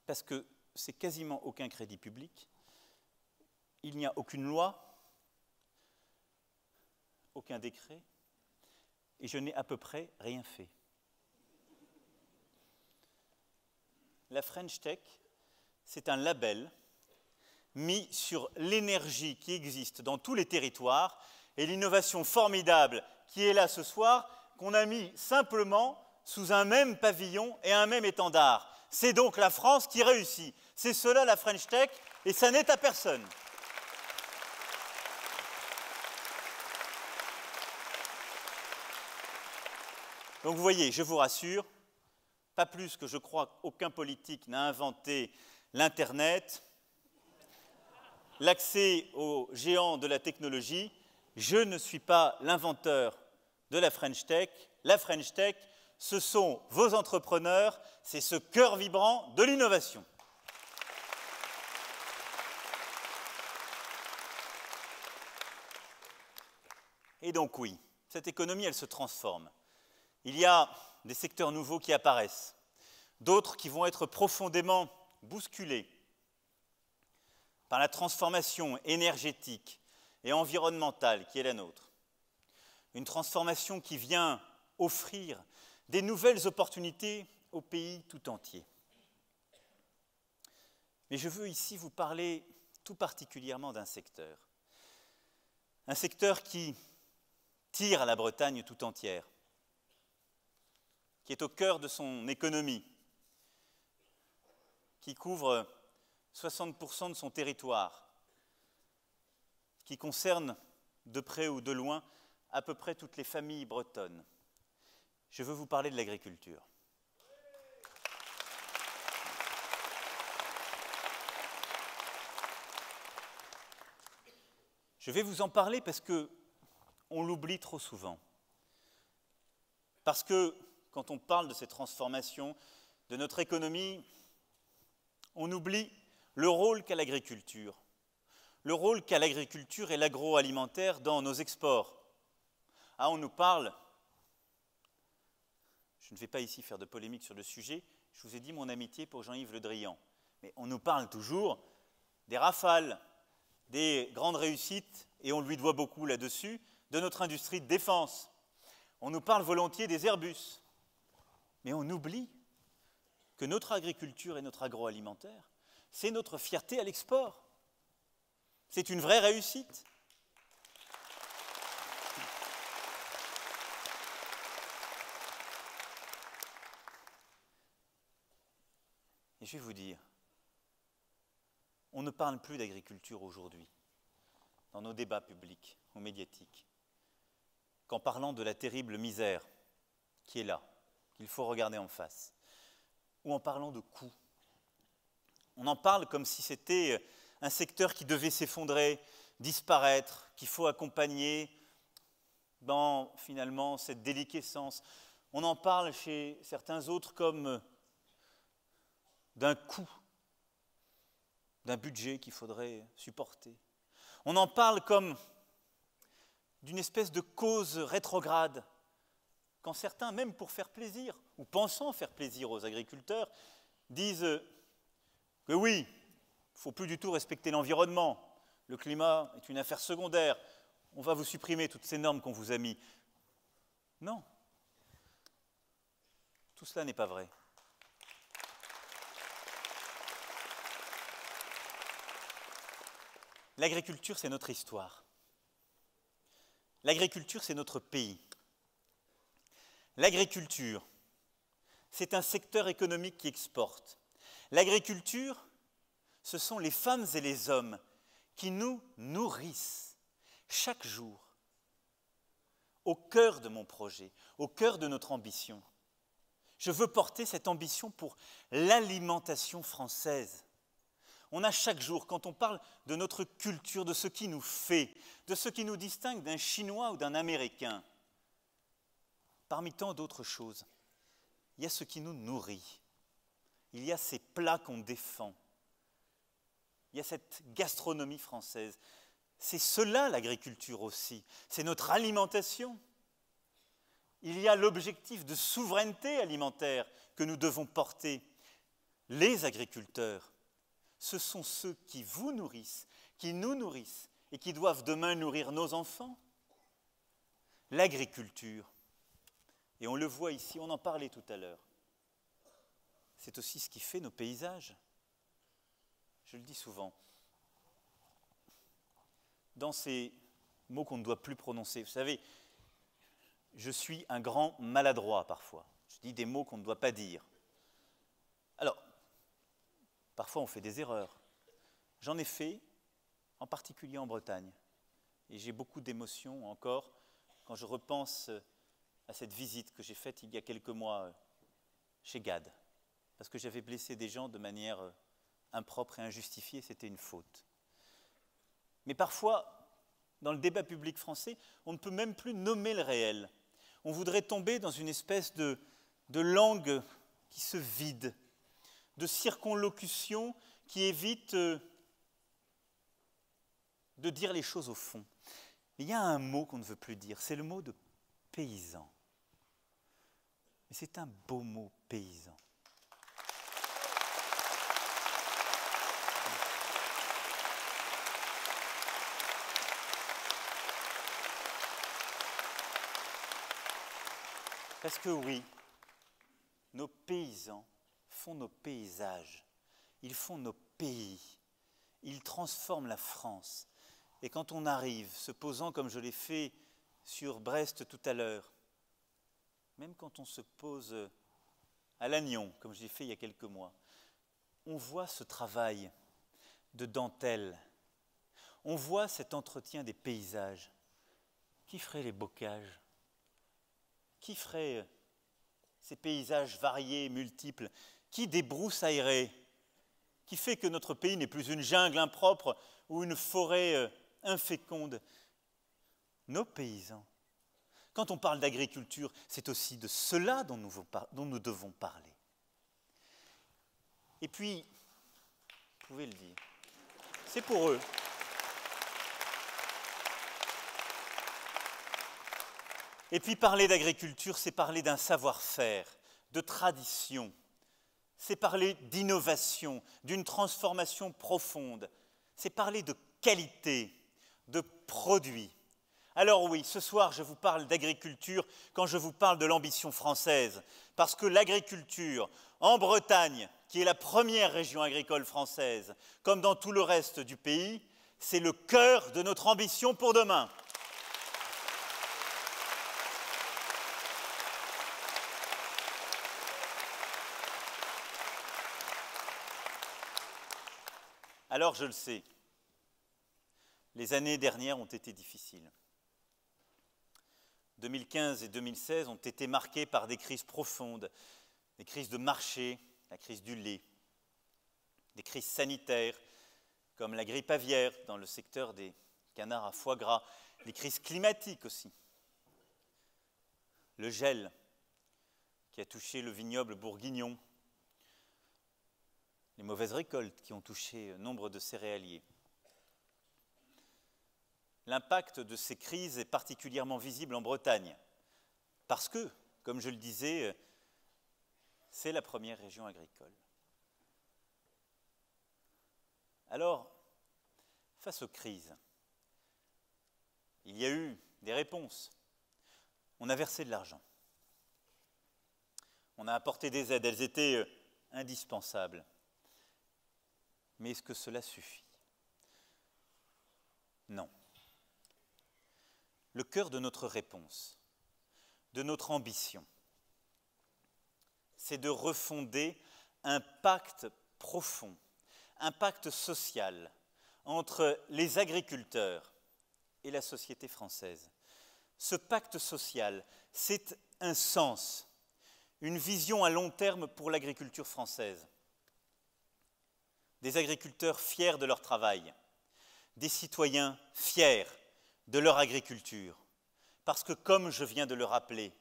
parce que c'est quasiment aucun crédit public, il n'y a aucune loi, aucun décret, et je n'ai à peu près rien fait. La French Tech, c'est un label mis sur l'énergie qui existe dans tous les territoires et l'innovation formidable qui est là ce soir, qu'on a mis simplement sous un même pavillon et un même étendard. C'est donc la France qui réussit. C'est cela la French Tech, et ça n'est à personne. Donc vous voyez, je vous rassure, pas plus que je crois qu'aucun politique n'a inventé l'Internet, l'accès aux géants de la technologie. Je ne suis pas l'inventeur de la French Tech. La French Tech, ce sont vos entrepreneurs, c'est ce cœur vibrant de l'innovation. Et donc oui, cette économie, elle se transforme. Il y a des secteurs nouveaux qui apparaissent, d'autres qui vont être profondément bousculés par la transformation énergétique et environnementale qui est la nôtre. Une transformation qui vient offrir des nouvelles opportunités au pays tout entier. Mais je veux ici vous parler tout particulièrement d'un secteur. Un secteur qui tire la Bretagne tout entière, qui est au cœur de son économie, qui couvre 60% de son territoire, qui concerne de près ou de loin à peu près toutes les familles bretonnes. Je veux vous parler de l'agriculture. Je vais vous en parler parce qu'on l'oublie trop souvent. Parce que quand on parle de ces transformations de notre économie, on oublie le rôle qu'a l'agriculture. Le rôle qu'a l'agriculture et l'agroalimentaire dans nos exports. Ah, on nous parle, je ne vais pas ici faire de polémique sur le sujet, je vous ai dit mon amitié pour Jean-Yves Le Drian, mais on nous parle toujours des Rafales, des grandes réussites, et on lui doit beaucoup là-dessus, de notre industrie de défense. On nous parle volontiers des Airbus, mais on oublie que notre agriculture et notre agroalimentaire, c'est notre fierté à l'export. C'est une vraie réussite. Et je vais vous dire, on ne parle plus d'agriculture aujourd'hui, dans nos débats publics ou médiatiques, qu'en parlant de la terrible misère qui est là, qu'il faut regarder en face, ou en parlant de coûts. On en parle comme si c'était un secteur qui devait s'effondrer, disparaître, qu'il faut accompagner dans, finalement, cette déliquescence. On en parle chez certains autres comme d'un coût, d'un budget qu'il faudrait supporter. On en parle comme d'une espèce de cause rétrograde, quand certains, même pour faire plaisir, ou pensant faire plaisir aux agriculteurs, disent que oui, il ne faut plus du tout respecter l'environnement, le climat est une affaire secondaire, on va vous supprimer toutes ces normes qu'on vous a mises. Non, tout cela n'est pas vrai. L'agriculture, c'est notre histoire. L'agriculture, c'est notre pays. L'agriculture, c'est un secteur économique qui exporte. L'agriculture, ce sont les femmes et les hommes qui nous nourrissent chaque jour, au cœur de mon projet, au cœur de notre ambition. Je veux porter cette ambition pour l'alimentation française. On a chaque jour, quand on parle de notre culture, de ce qui nous fait, de ce qui nous distingue d'un Chinois ou d'un Américain, parmi tant d'autres choses, il y a ce qui nous nourrit. Il y a ces plats qu'on défend. Il y a cette gastronomie française. C'est cela l'agriculture aussi. C'est notre alimentation. il y a l'objectif de souveraineté alimentaire que nous devons porter. Les agriculteurs, ce sont ceux qui vous nourrissent, qui nous nourrissent et qui doivent demain nourrir nos enfants. L'agriculture, et on le voit ici, on en parlait tout à l'heure, c'est aussi ce qui fait nos paysages. Je le dis souvent, dans ces mots qu'on ne doit plus prononcer, vous savez, je suis un grand maladroit parfois. Je dis des mots qu'on ne doit pas dire. Alors, parfois on fait des erreurs. J'en ai fait, en particulier en Bretagne. Et j'ai beaucoup d'émotions encore quand je repense à cette visite que j'ai faite il y a quelques mois chez Gad. Parce que j'avais blessé des gens de manière impropre et injustifiée, c'était une faute. Mais parfois, dans le débat public français, on ne peut même plus nommer le réel. On voudrait tomber dans une espèce de langue qui se vide, de circonlocution qui évite de dire les choses au fond. Mais il y a un mot qu'on ne veut plus dire, c'est le mot de paysan. Mais c'est un beau mot, paysan. Parce que oui, nos paysans font nos paysages, ils font nos pays, ils transforment la France. Et quand on arrive, se posant comme je l'ai fait sur Brest tout à l'heure, même quand on se pose à Lannion, comme je l'ai fait il y a quelques mois, on voit ce travail de dentelle, on voit cet entretien des paysages. Qui ferait les bocages ? Qui ferait ces paysages variés, multiples? Qui débroussaillerait? Qui fait que notre pays n'est plus une jungle impropre ou une forêt inféconde? Nos paysans. Quand on parle d'agriculture, c'est aussi de cela dont nous devons parler. Et puis, vous pouvez le dire, c'est pour eux. Et puis parler d'agriculture, c'est parler d'un savoir-faire, de tradition, c'est parler d'innovation, d'une transformation profonde, c'est parler de qualité, de produits. Alors oui, ce soir, je vous parle d'agriculture quand je vous parle de l'ambition française, parce que l'agriculture, en Bretagne, qui est la première région agricole française, comme dans tout le reste du pays, c'est le cœur de notre ambition pour demain. Alors, je le sais, les années dernières ont été difficiles. 2015 et 2016 ont été marquées par des crises profondes, des crises de marché, la crise du lait, des crises sanitaires, comme la grippe aviaire dans le secteur des canards à foie gras, les crises climatiques aussi. Le gel qui a touché le vignoble bourguignon, les mauvaises récoltes qui ont touché nombre de céréaliers. L'impact de ces crises est particulièrement visible en Bretagne, parce que, comme je le disais, c'est la première région agricole. Alors, face aux crises, il y a eu des réponses. On a versé de l'argent. On a apporté des aides, elles étaient indispensables. Mais est-ce que cela suffit? Non. Le cœur de notre réponse, de notre ambition, c'est de refonder un pacte profond, un pacte social entre les agriculteurs et la société française. Ce pacte social, c'est un sens, une vision à long terme pour l'agriculture française. Des agriculteurs fiers de leur travail, des citoyens fiers de leur agriculture. Parce que, comme je viens de le rappeler,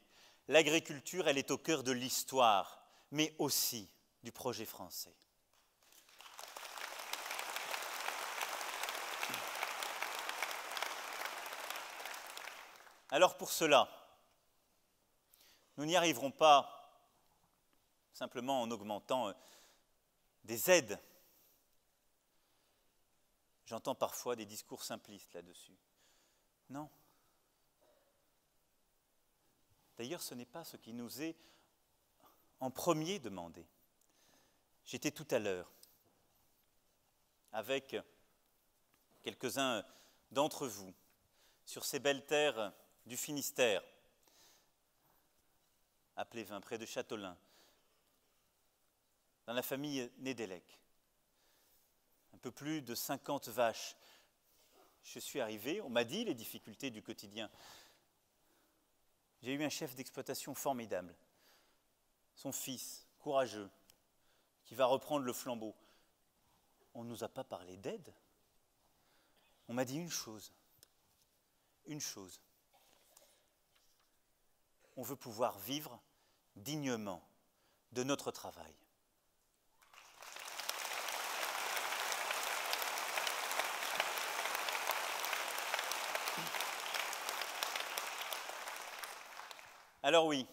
l'agriculture, elle est au cœur de l'histoire, mais aussi du projet français. Alors pour cela, Nous n'y arriverons pas simplement en augmentant des aides. J'entends parfois des discours simplistes là-dessus. Non. D'ailleurs, ce n'est pas ce qui nous est en premier demandé. J'étais tout à l'heure avec quelques-uns d'entre vous sur ces belles terres du Finistère, à Plévin, près de Châteaulin, dans la famille Nédélec. Un peu plus de 50 vaches. Je suis arrivé, on m'a dit les difficultés du quotidien. J'ai eu un chef d'exploitation formidable, son fils, courageux, qui va reprendre le flambeau. On ne nous a pas parlé d'aide. On m'a dit une chose. On veut pouvoir vivre dignement de notre travail. Alors oui,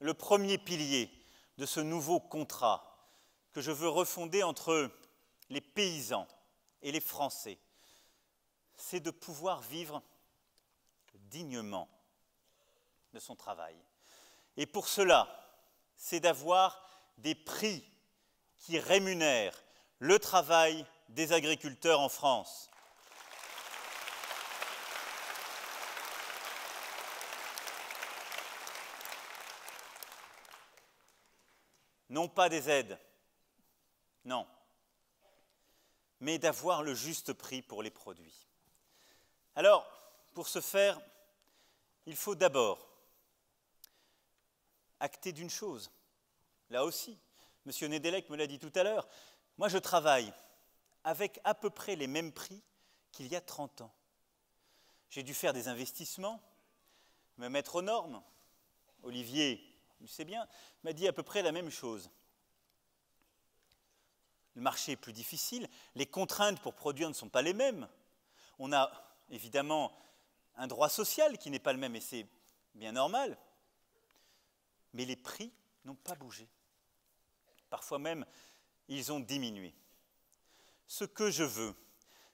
le premier pilier de ce nouveau contrat que je veux refonder entre les paysans et les Français, c'est de pouvoir vivre dignement de son travail. Et pour cela, c'est d'avoir des prix qui rémunèrent le travail des agriculteurs en France. Non pas des aides, non, mais d'avoir le juste prix pour les produits. Alors, pour ce faire, il faut d'abord acter d'une chose. Là aussi, M. Nédélec me l'a dit tout à l'heure, moi je travaille avec à peu près les mêmes prix qu'il y a 30 ans. J'ai dû faire des investissements, me mettre aux normes. Olivier, il sait bien, m'a dit à peu près la même chose. Le marché est plus difficile, les contraintes pour produire ne sont pas les mêmes. On a évidemment un droit social qui n'est pas le même et c'est bien normal. Mais les prix n'ont pas bougé. Parfois même, ils ont diminué. Ce que je veux,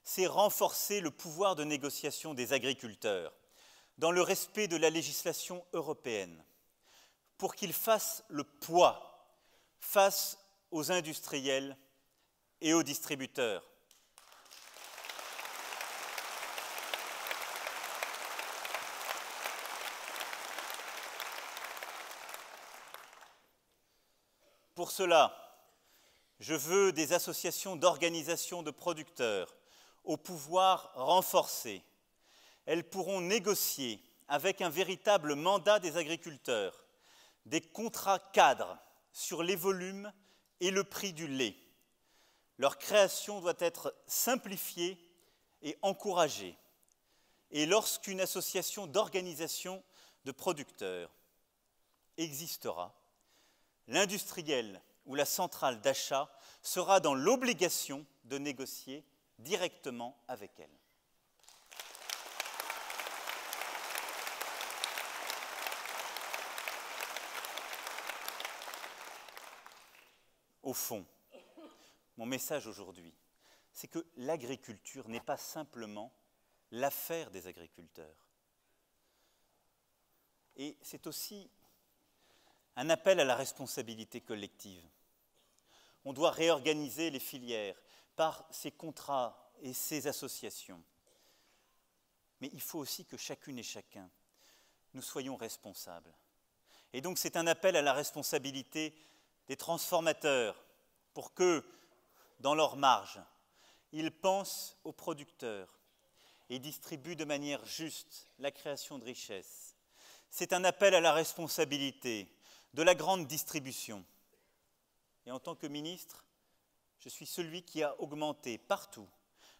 c'est renforcer le pouvoir de négociation des agriculteurs dans le respect de la législation européenne pour qu'ils fassent le poids face aux industriels et aux distributeurs. Pour cela, je veux des associations d'organisations de producteurs au pouvoir renforcé. Elles pourront négocier avec un véritable mandat des agriculteurs des contrats cadres sur les volumes et le prix du lait. Leur création doit être simplifiée et encouragée. Et lorsqu'une association d'organisation de producteurs existera, l'industriel ou la centrale d'achat sera dans l'obligation de négocier directement avec elle. Au fond, mon message aujourd'hui, c'est que l'agriculture n'est pas simplement l'affaire des agriculteurs. Et c'est aussi un appel à la responsabilité collective. On doit réorganiser les filières par ces contrats et ces associations. Mais il faut aussi que chacune et chacun, nous soyons responsables. Et donc c'est un appel à la responsabilité des transformateurs pour que, dans leur marge, ils pensent aux producteurs et distribuent de manière juste la création de richesses. C'est un appel à la responsabilité de la grande distribution. Et en tant que ministre, je suis celui qui a augmenté partout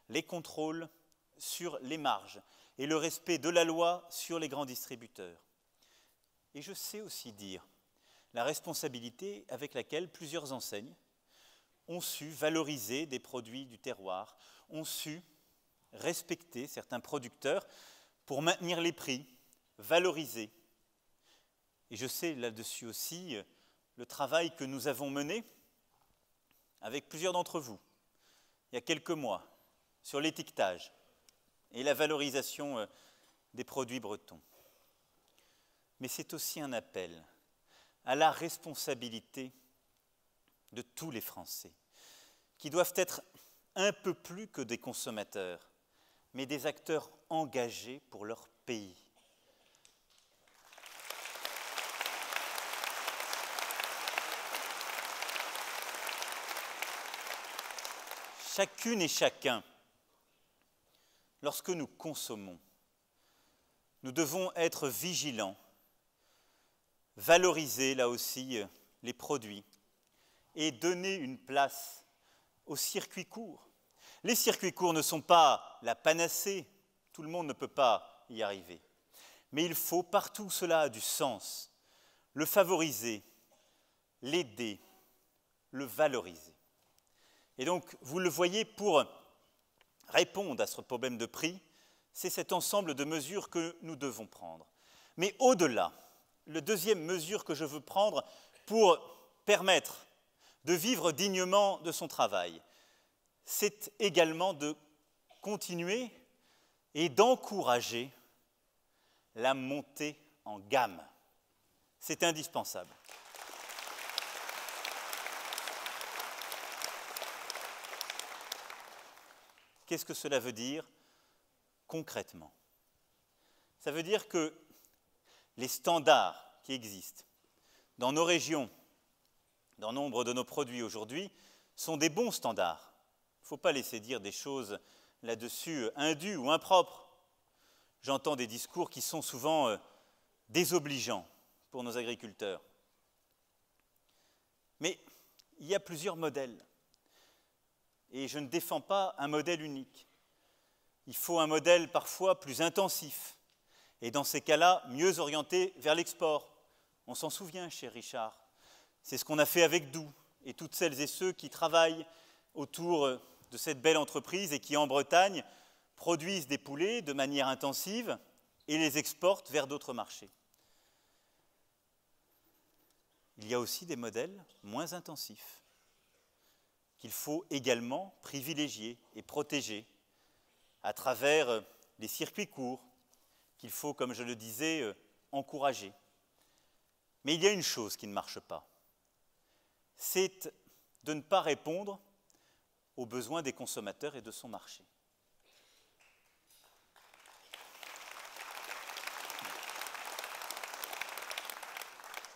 les contrôles sur les marges et le respect de la loi sur les grands distributeurs. Et je sais aussi dire la responsabilité avec laquelle plusieurs enseignes ont su valoriser des produits du terroir, ont su respecter certains producteurs pour maintenir les prix, valoriser. Et je sais là-dessus aussi le travail que nous avons mené avec plusieurs d'entre vous, il y a quelques mois, sur l'étiquetage et la valorisation des produits bretons. Mais c'est aussi un appel à la responsabilité de tous les Français, qui doivent être un peu plus que des consommateurs, mais des acteurs engagés pour leur pays. Chacune et chacun, lorsque nous consommons, nous devons être vigilants, valoriser là aussi les produits et donner une place aux circuits courts. Les circuits courts ne sont pas la panacée, tout le monde ne peut pas y arriver. Mais il faut, partout où cela a du sens, le favoriser, l'aider, le valoriser. Et donc, vous le voyez, pour répondre à ce problème de prix, c'est cet ensemble de mesures que nous devons prendre. Mais au-delà, la deuxième mesure que je veux prendre pour permettre de vivre dignement de son travail, c'est également de continuer et d'encourager la montée en gamme. C'est indispensable. Qu'est-ce que cela veut dire concrètement? Ça veut dire que les standards qui existent dans nos régions, dans nombre de nos produits aujourd'hui, sont des bons standards. Il ne faut pas laisser dire des choses là-dessus indues ou impropres. J'entends des discours qui sont souvent désobligeants pour nos agriculteurs. Mais il y a plusieurs modèles. Et je ne défends pas un modèle unique. Il faut un modèle parfois plus intensif, et dans ces cas-là, mieux orienté vers l'export. On s'en souvient, cher Richard. C'est ce qu'on a fait avec Doux, et toutes celles et ceux qui travaillent autour de cette belle entreprise et qui, en Bretagne, produisent des poulets de manière intensive et les exportent vers d'autres marchés. Il y a aussi des modèles moins intensifs, qu'il faut également privilégier et protéger à travers les circuits courts, qu'il faut, comme je le disais, encourager. Mais il y a une chose qui ne marche pas, c'est de ne pas répondre aux besoins des consommateurs et de son marché.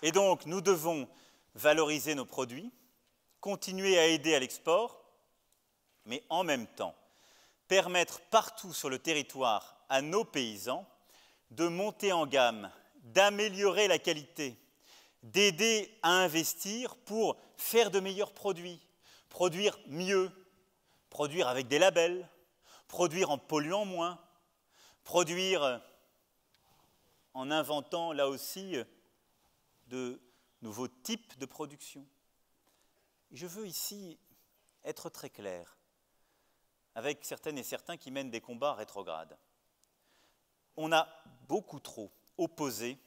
Et donc, nous devons valoriser nos produits, continuer à aider à l'export, mais en même temps, permettre partout sur le territoire à nos paysans de monter en gamme, d'améliorer la qualité, d'aider à investir pour faire de meilleurs produits, produire mieux, produire avec des labels, produire en polluant moins, produire en inventant là aussi de nouveaux types de production. Je veux ici être très clair avec certaines et certains qui mènent des combats rétrogrades. On a beaucoup trop opposé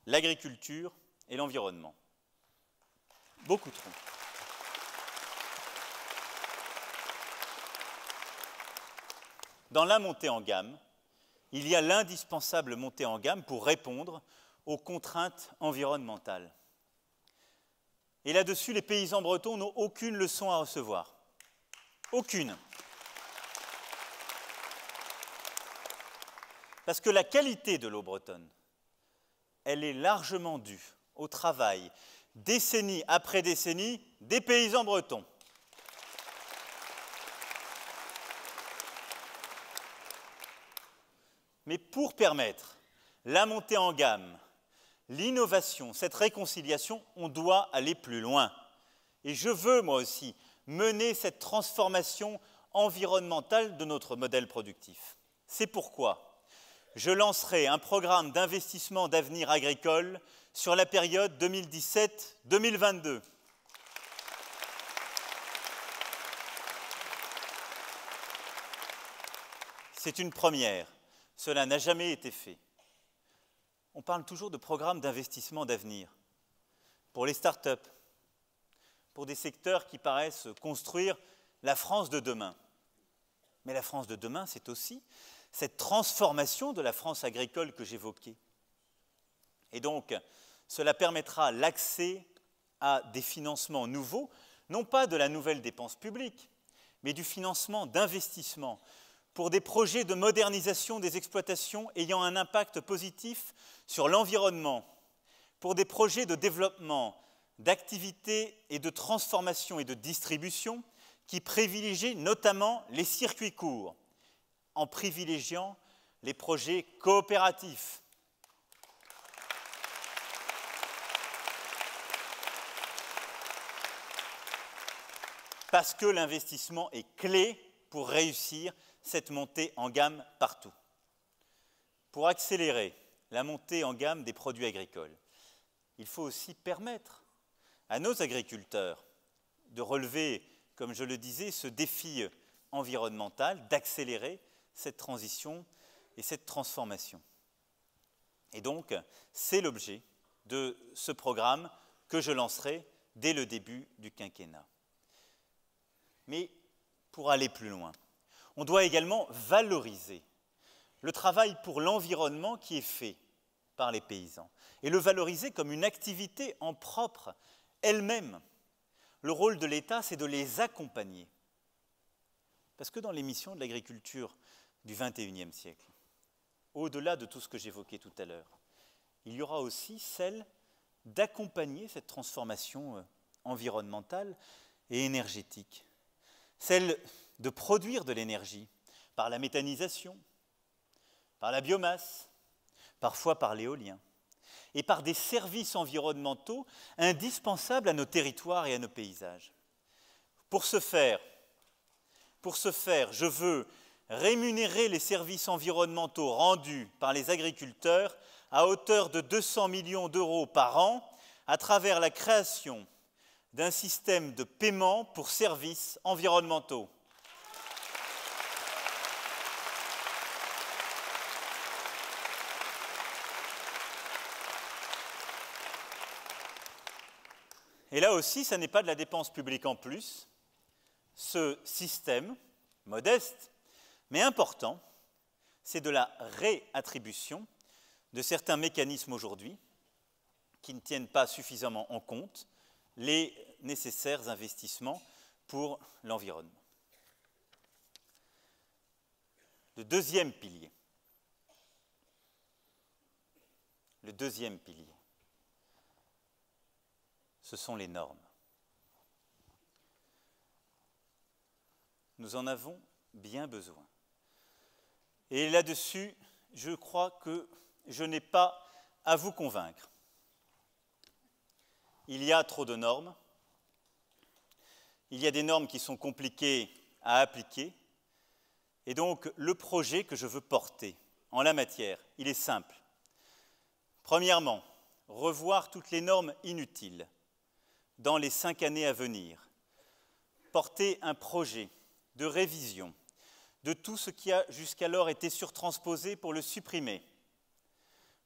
l'agriculture et l'environnement. Beaucoup trop. Dans la montée en gamme, il y a l'indispensable montée en gamme pour répondre aux contraintes environnementales. Et là-dessus, les paysans bretons n'ont aucune leçon à recevoir. Aucune. Parce que la qualité de l'eau bretonne, elle est largement due au travail, décennie après décennie, des paysans bretons. Mais pour permettre la montée en gamme, l'innovation, cette réconciliation, on doit aller plus loin. Et je veux, moi aussi, mener cette transformation environnementale de notre modèle productif. C'est pourquoi je lancerai un programme d'investissement d'avenir agricole sur la période 2017-2022. C'est une première. Cela n'a jamais été fait. on parle toujours de programmes d'investissement d'avenir pour les start-up, pour des secteurs qui paraissent construire la France de demain. Mais la France de demain, c'est aussi cette transformation de la France agricole que j'évoquais. Et donc, cela permettra l'accès à des financements nouveaux, non pas de la nouvelle dépense publique, mais du financement d'investissement pour des projets de modernisation des exploitations ayant un impact positif sur l'environnement, pour des projets de développement, d'activité et de transformation et de distribution qui privilégient notamment les circuits courts, en privilégiant les projets coopératifs. Parce que l'investissement est clé pour réussir cette montée en gamme partout. Pour accélérer la montée en gamme des produits agricoles, il faut aussi permettre à nos agriculteurs de relever, comme je le disais, ce défi environnemental, d'accélérer cette transition et cette transformation. Et donc, c'est l'objet de ce programme que je lancerai dès le début du quinquennat. Mais pour aller plus loin, on doit également valoriser le travail pour l'environnement qui est fait par les paysans et le valoriser comme une activité en propre elle-même. Le rôle de l'État, c'est de les accompagner. Parce que dans les missions de l'agriculture du XXIe siècle, au-delà de tout ce que j'évoquais tout à l'heure, il y aura aussi celle d'accompagner cette transformation environnementale et énergétique. Celle de produire de l'énergie par la méthanisation, par la biomasse, parfois par l'éolien, et par des services environnementaux indispensables à nos territoires et à nos paysages. Pour ce faire, je veux rémunérer les services environnementaux rendus par les agriculteurs à hauteur de 200 millions d'euros par an à travers la création d'un système de paiement pour services environnementaux. Et là aussi, ça n'est pas de la dépense publique en plus. Ce système, modeste, mais important, c'est de la réattribution de certains mécanismes aujourd'hui qui ne tiennent pas suffisamment en compte les nécessaires investissements pour l'environnement. Le deuxième pilier, ce sont les normes. Nous en avons bien besoin. Et là-dessus, je crois que je n'ai pas à vous convaincre. Il y a trop de normes. Il y a des normes qui sont compliquées à appliquer. Et donc, le projet que je veux porter en la matière, il est simple. Premièrement, revoir toutes les normes inutiles dans les 5 années à venir. Porter un projet de révision de tout ce qui a jusqu'alors été surtransposé pour le supprimer.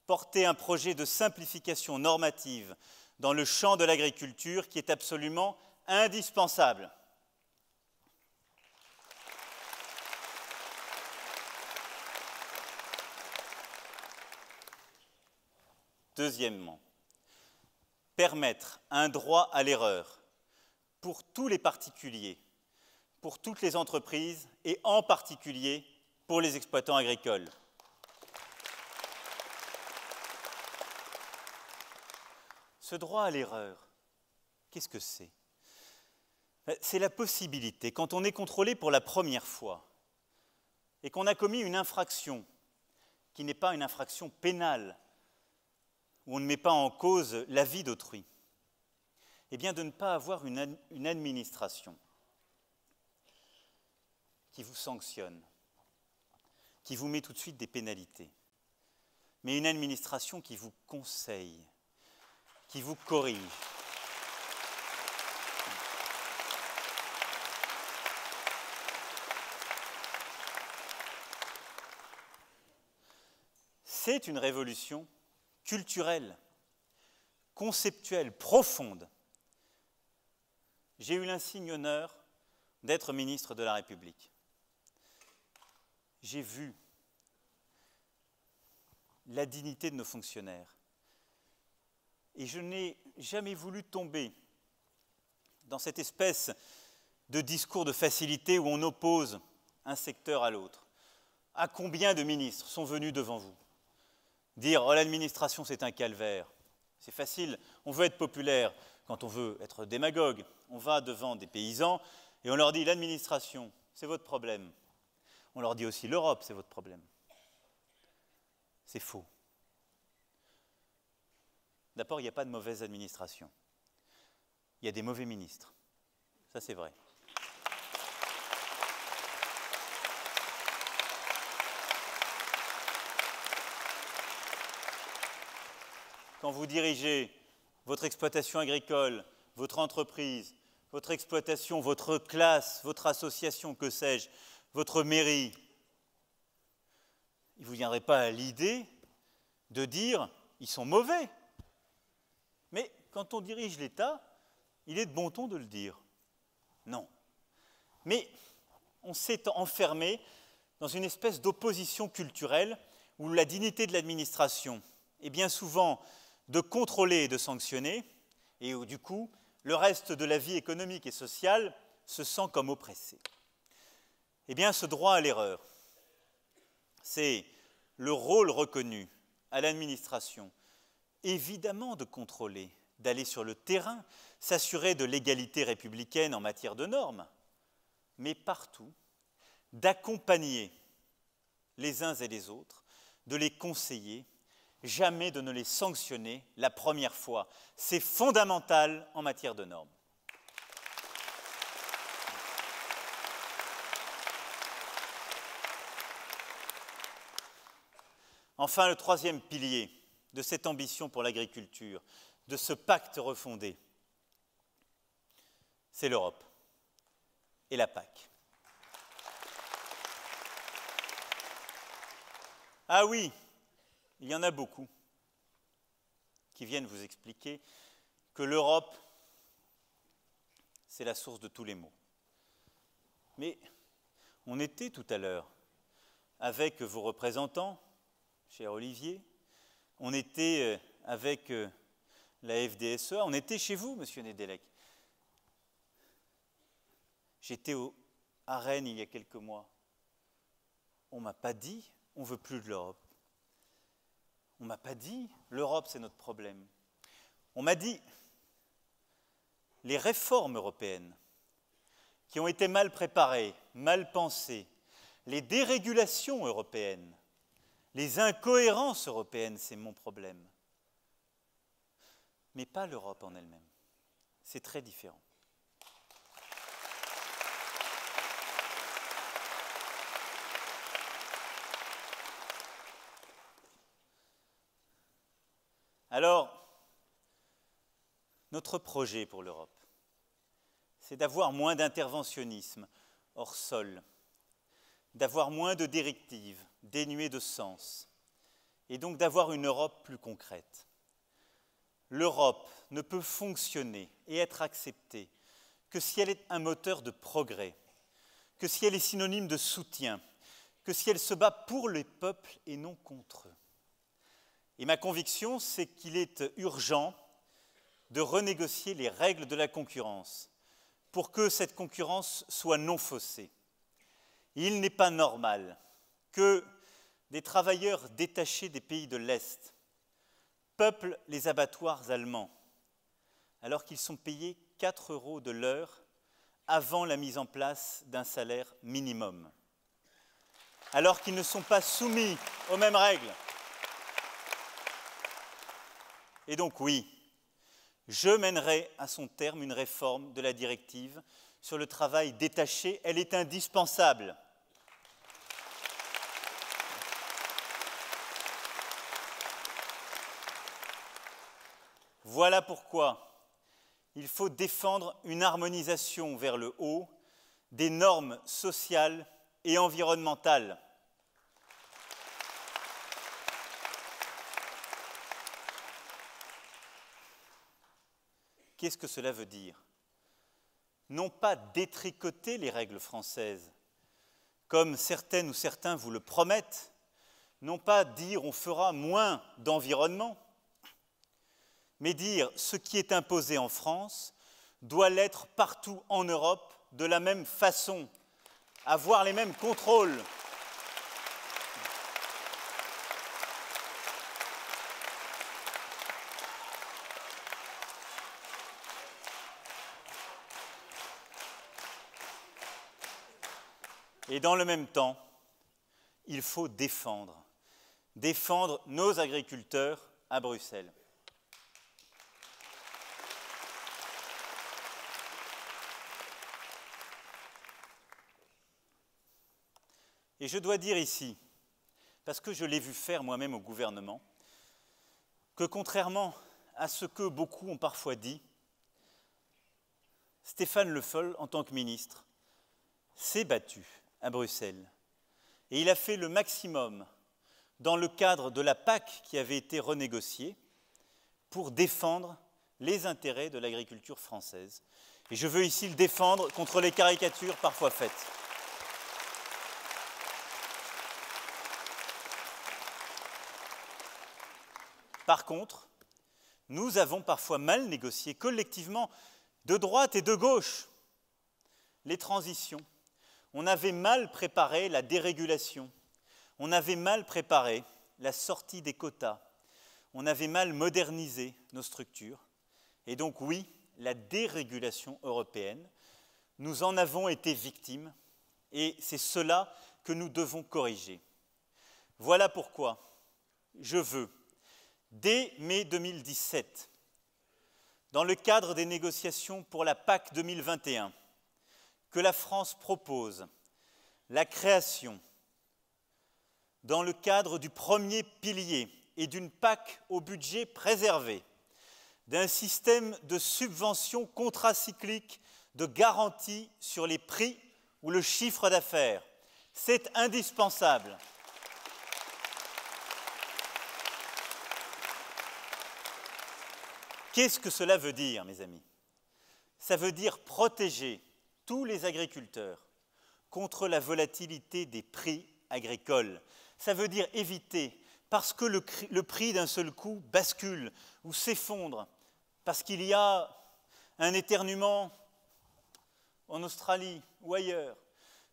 Porter un projet de simplification normative dans le champ de l'agriculture qui est absolument indispensable. Deuxièmement, permettre un droit à l'erreur pour tous les particuliers, pour toutes les entreprises et en particulier pour les exploitants agricoles. Ce droit à l'erreur, qu'est-ce que c'est? C'est la possibilité, quand on est contrôlé pour la première fois et qu'on a commis une infraction qui n'est pas une infraction pénale, où on ne met pas en cause la vie d'autrui, eh bien de ne pas avoir une administration qui vous sanctionne, qui vous met tout de suite des pénalités, mais une administration qui vous conseille, qui vous corrige. C'est une révolution culturelle, conceptuelle, profonde. J'ai eu l'insigne honneur d'être ministre de la République. J'ai vu la dignité de nos fonctionnaires. Et je n'ai jamais voulu tomber dans cette espèce de discours de facilité où on oppose un secteur à l'autre. À combien de ministres sont venus devant vous dire « Oh, l'administration, c'est un calvaire ». C'est facile, on veut être populaire. Quand on veut être démagogue, on va devant des paysans et on leur dit « L'administration, c'est votre problème ». On leur dit aussi « L'Europe, c'est votre problème ». C'est faux. D'abord, il n'y a pas de mauvaise administration. Il y a des mauvais ministres. Ça, c'est vrai. Quand vous dirigez votre exploitation agricole, votre entreprise, votre exploitation, votre classe, votre association, que sais-je, votre mairie, il ne vous viendrait pas à l'idée de dire « ils sont mauvais ». Mais quand on dirige l'État, il est de bon ton de le dire. Non. Mais on s'est enfermé dans une espèce d'opposition culturelle où la dignité de l'administration est bien souvent de contrôler et de sanctionner, et où du coup, le reste de la vie économique et sociale se sent comme oppressé. Eh bien, ce droit à l'erreur, c'est le rôle reconnu à l'administration, évidemment de contrôler, d'aller sur le terrain, s'assurer de l'égalité républicaine en matière de normes, mais partout, d'accompagner les uns et les autres, de les conseiller, jamais de ne les sanctionner la première fois. C'est fondamental en matière de normes. Enfin, le troisième pilier de cette ambition pour l'agriculture, de ce pacte refondé, c'est l'Europe et la PAC. Ah oui, il y en a beaucoup qui viennent vous expliquer que l'Europe, c'est la source de tous les maux. Mais on était tout à l'heure avec vos représentants, cher Olivier, on était avec la FDSEA, on était chez vous, monsieur Nedelec. J'étais à Rennes il y a quelques mois. On ne m'a pas dit on ne veut plus de l'Europe. On ne m'a pas dit l'Europe, c'est notre problème. On m'a dit les réformes européennes qui ont été mal préparées, mal pensées, les dérégulations européennes, les incohérences européennes, c'est mon problème. Mais pas l'Europe en elle-même. C'est très différent. Alors, notre projet pour l'Europe, c'est d'avoir moins d'interventionnisme hors sol, d'avoir moins de directives dénuées de sens, et donc d'avoir une Europe plus concrète. L'Europe ne peut fonctionner et être acceptée que si elle est un moteur de progrès, que si elle est synonyme de soutien, que si elle se bat pour les peuples et non contre eux. Et ma conviction, c'est qu'il est urgent de renégocier les règles de la concurrence pour que cette concurrence soit non faussée. Il n'est pas normal que des travailleurs détachés des pays de l'Est peuplent les abattoirs allemands alors qu'ils sont payés 4 € de l'heure avant la mise en place d'un salaire minimum, alors qu'ils ne sont pas soumis aux mêmes règles. Et donc oui, je mènerai à son terme une réforme de la directive sur le travail détaché. Elle est indispensable. Voilà pourquoi il faut défendre une harmonisation vers le haut des normes sociales et environnementales. Qu'est-ce que cela veut dire? Non pas détricoter les règles françaises, comme certaines ou certains vous le promettent, non pas dire on fera moins d'environnement, mais dire ce qui est imposé en France doit l'être partout en Europe de la même façon, avoir les mêmes contrôles. Et dans le même temps, il faut défendre nos agriculteurs à Bruxelles. Et je dois dire ici, parce que je l'ai vu faire moi-même au gouvernement, que contrairement à ce que beaucoup ont parfois dit, Stéphane Le Foll, en tant que ministre, s'est battu à Bruxelles. Et il a fait le maximum dans le cadre de la PAC qui avait été renégociée pour défendre les intérêts de l'agriculture française. Et je veux ici le défendre contre les caricatures parfois faites. Par contre, nous avons parfois mal négocié collectivement, de droite et de gauche, les transitions. On avait mal préparé la dérégulation, on avait mal préparé la sortie des quotas, on avait mal modernisé nos structures. Et donc oui, la dérégulation européenne, nous en avons été victimes et c'est cela que nous devons corriger. Voilà pourquoi je veux, dès mai 2017, dans le cadre des négociations pour la PAC 2021, que la France propose la création, dans le cadre du premier pilier et d'une PAC au budget préservé, d'un système de subvention contracyclique de garantie sur les prix ou le chiffre d'affaires. C'est indispensable. Qu'est-ce que cela veut dire, mes amis? Ça veut dire protéger tous les agriculteurs contre la volatilité des prix agricoles. Ça veut dire éviter, parce que le prix d'un seul coup bascule ou s'effondre, parce qu'il y a un éternuement en Australie ou ailleurs,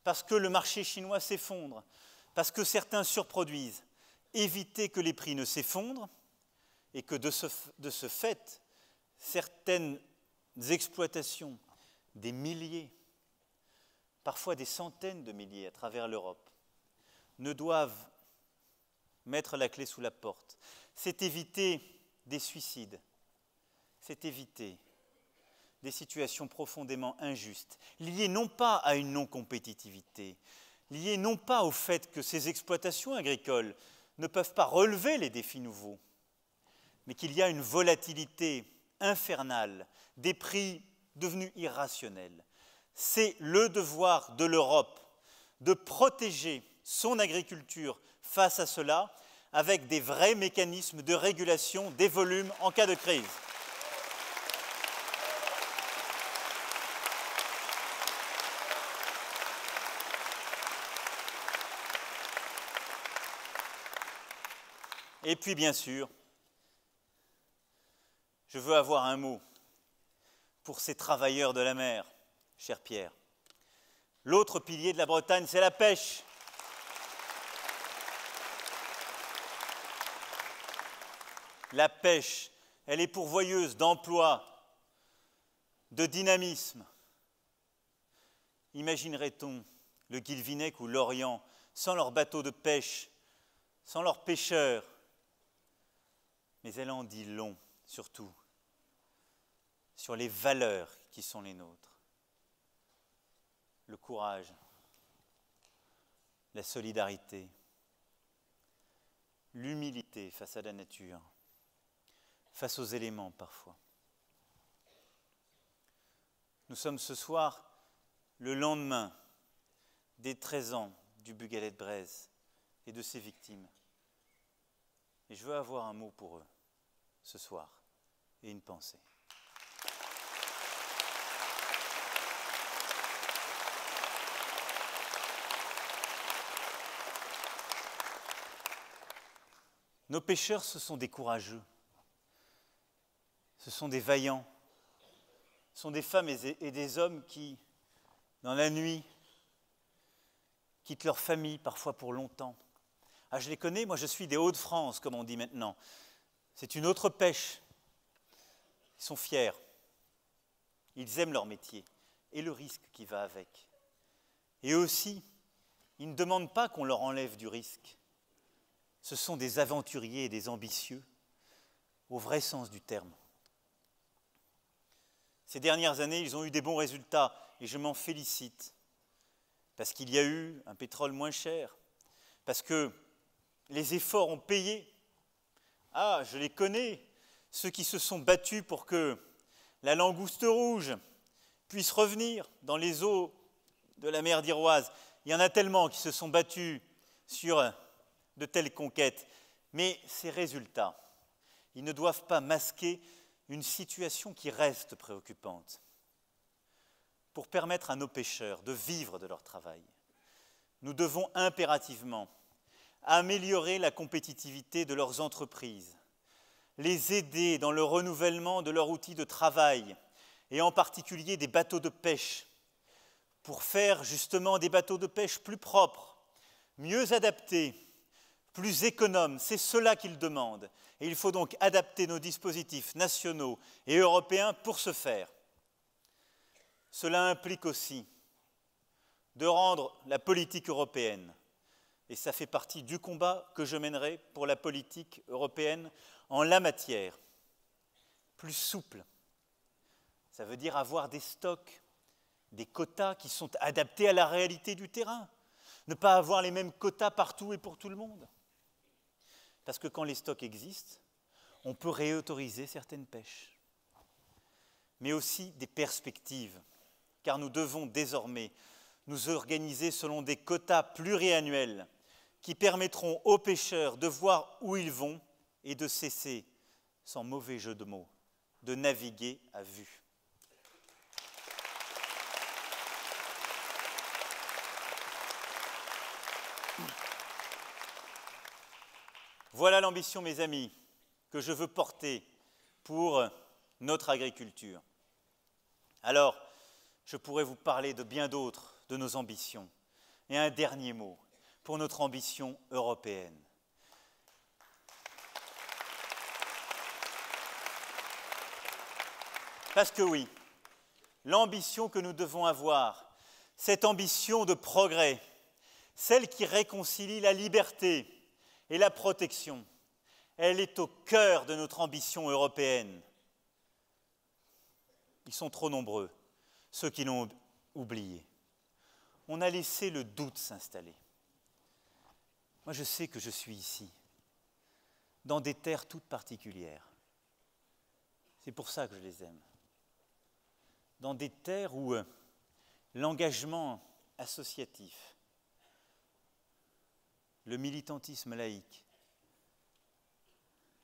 parce que le marché chinois s'effondre, parce que certains surproduisent, éviter que les prix ne s'effondrent et que de ce fait, certaines exploitations, des milliers, parfois des centaines de milliers à travers l'Europe, ne doivent mettre la clé sous la porte. C'est éviter des suicides, c'est éviter des situations profondément injustes, liées non pas à une non-compétitivité, liées non pas au fait que ces exploitations agricoles ne peuvent pas relever les défis nouveaux, mais qu'il y a une volatilité infernale, des prix devenus irrationnels. C'est le devoir de l'Europe de protéger son agriculture face à cela avec des vrais mécanismes de régulation des volumes en cas de crise. Et puis, bien sûr, je veux avoir un mot pour ces travailleurs de la mer, cher Pierre. L'autre pilier de la Bretagne, c'est la pêche. La pêche, elle est pourvoyeuse d'emplois, de dynamisme. Imaginerait-on le Guilvinec ou l'Orient sans leurs bateaux de pêche, sans leurs pêcheurs? Mais elle en dit long, surtout, sur les valeurs qui sont les nôtres. Le courage, la solidarité, l'humilité face à la nature, face aux éléments parfois. Nous sommes ce soir le lendemain des 13 ans du Bugalet-Braise et de ses victimes. Et je veux avoir un mot pour eux ce soir et une pensée. Nos pêcheurs, ce sont des courageux, ce sont des vaillants, ce sont des femmes et des hommes qui, dans la nuit, quittent leur famille, parfois pour longtemps. Ah, je les connais, moi je suis des Hauts-de-France, comme on dit maintenant. C'est une autre pêche. Ils sont fiers, ils aiment leur métier et le risque qui va avec. Et eux aussi, ils ne demandent pas qu'on leur enlève du risque. Ce sont des aventuriers et des ambitieux, au vrai sens du terme. Ces dernières années, ils ont eu des bons résultats et je m'en félicite. Parce qu'il y a eu un pétrole moins cher, parce que les efforts ont payé. Ah, je les connais, ceux qui se sont battus pour que la langouste rouge puisse revenir dans les eaux de la mer d'Iroise. Il y en a tellement qui se sont battus sur de telles conquêtes. Mais ces résultats, ils ne doivent pas masquer une situation qui reste préoccupante. Pour permettre à nos pêcheurs de vivre de leur travail, nous devons impérativement améliorer la compétitivité de leurs entreprises, les aider dans le renouvellement de leurs outils de travail, et en particulier des bateaux de pêche, pour faire justement des bateaux de pêche plus propres, mieux adaptés, plus économes. C'est cela qu'ils demandent. Et il faut donc adapter nos dispositifs nationaux et européens pour ce faire. Cela implique aussi de rendre la politique européenne, et ça fait partie du combat que je mènerai pour la politique européenne en la matière, plus souple. Ça veut dire avoir des stocks, des quotas qui sont adaptés à la réalité du terrain. Ne pas avoir les mêmes quotas partout et pour tout le monde. Parce que quand les stocks existent, on peut réautoriser certaines pêches. Mais aussi des perspectives, car nous devons désormais nous organiser selon des quotas pluriannuels qui permettront aux pêcheurs de voir où ils vont et de cesser, sans mauvais jeu de mots, de naviguer à vue. Voilà l'ambition, mes amis, que je veux porter pour notre agriculture. Alors, je pourrais vous parler de bien d'autres de nos ambitions. Et un dernier mot pour notre ambition européenne. Parce que oui, l'ambition que nous devons avoir, cette ambition de progrès, celle qui réconcilie la liberté et la protection, elle est au cœur de notre ambition européenne. Ils sont trop nombreux, ceux qui l'ont oublié. On a laissé le doute s'installer. Moi, je sais que je suis ici, dans des terres toutes particulières. C'est pour ça que je les aime. Dans des terres où l'engagement associatif, le militantisme laïque,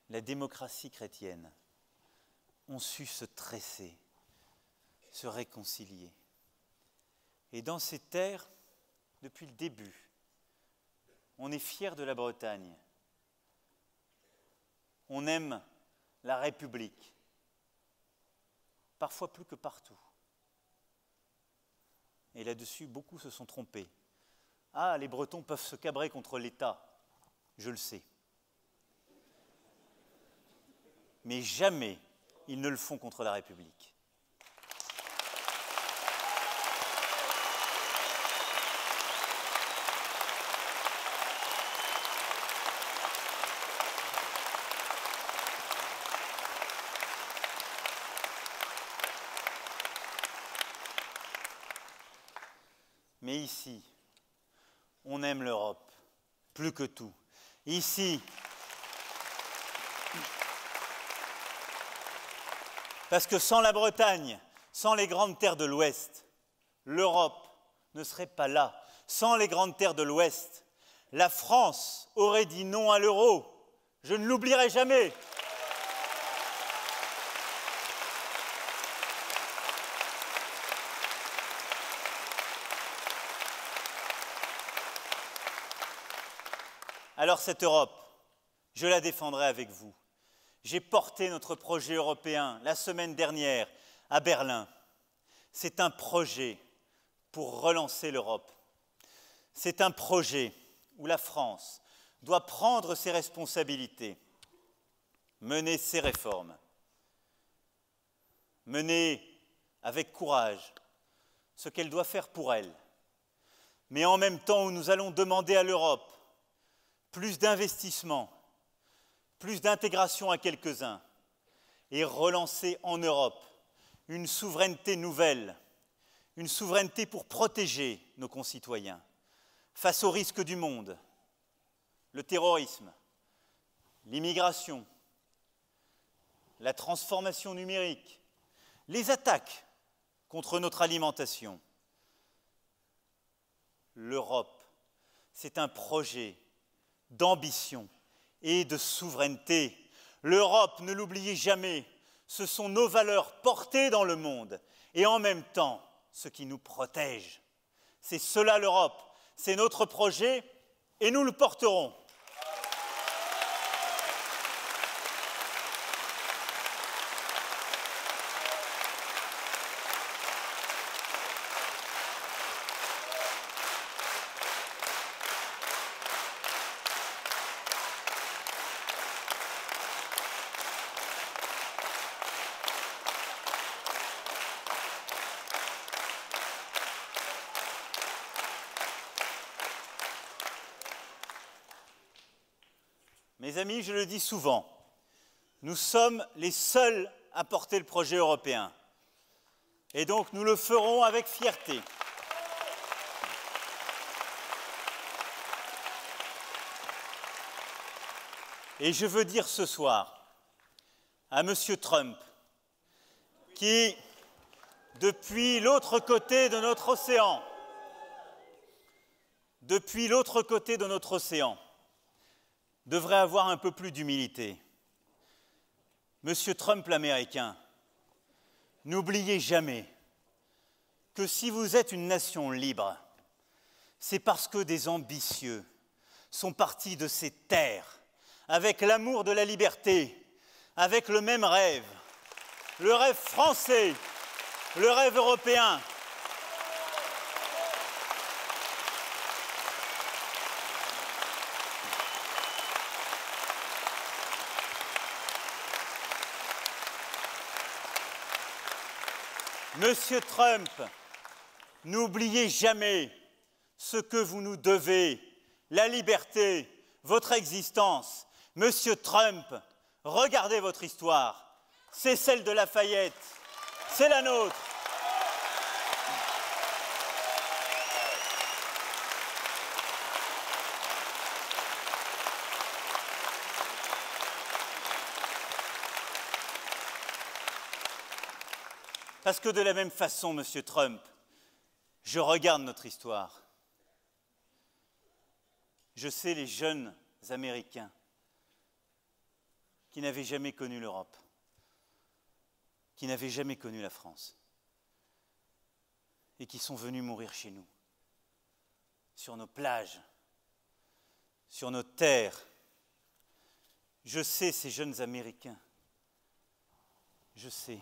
la démocratie chrétienne ont su se tresser, se réconcilier. Et dans ces terres, depuis le début, on est fiers de la Bretagne. On aime la République, parfois plus que partout. Et là-dessus, beaucoup se sont trompés. Ah, les Bretons peuvent se cabrer contre l'État, je le sais. Mais jamais ils ne le font contre la République. Mais ici, on aime l'Europe, plus que tout. Ici, parce que sans la Bretagne, sans les grandes terres de l'Ouest, l'Europe ne serait pas là. Sans les grandes terres de l'Ouest, la France aurait dit non à l'euro. Je ne l'oublierai jamais. Alors cette Europe, je la défendrai avec vous. J'ai porté notre projet européen la semaine dernière à Berlin. C'est un projet pour relancer l'Europe. C'est un projet où la France doit prendre ses responsabilités, mener ses réformes, mener avec courage ce qu'elle doit faire pour elle, mais en même temps où nous allons demander à l'Europe plus d'investissement, plus d'intégration à quelques-uns et relancer en Europe une souveraineté nouvelle, une souveraineté pour protéger nos concitoyens face aux risques du monde, le terrorisme, l'immigration, la transformation numérique, les attaques contre notre alimentation. L'Europe, c'est un projet d'ambition et de souveraineté. L'Europe, ne l'oubliez jamais, ce sont nos valeurs portées dans le monde et en même temps ce qui nous protège. C'est cela l'Europe, c'est notre projet et nous le porterons. Mes amis, je le dis souvent, nous sommes les seuls à porter le projet européen. Et donc nous le ferons avec fierté. Et je veux dire ce soir à M. Trump, qui, depuis l'autre côté de notre océan, devrait avoir un peu plus d'humilité. Monsieur Trump l'Américain, n'oubliez jamais que si vous êtes une nation libre, c'est parce que des ambitieux sont partis de ces terres avec l'amour de la liberté, avec le même rêve, le rêve français, le rêve européen. Monsieur Trump, n'oubliez jamais ce que vous nous devez, la liberté, votre existence. Monsieur Trump, regardez votre histoire, c'est celle de Lafayette, c'est la nôtre. Parce que de la même façon, Monsieur Trump, je regarde notre histoire. Je sais les jeunes Américains qui n'avaient jamais connu l'Europe, qui n'avaient jamais connu la France et qui sont venus mourir chez nous, sur nos plages, sur nos terres. Je sais ces jeunes Américains, je sais.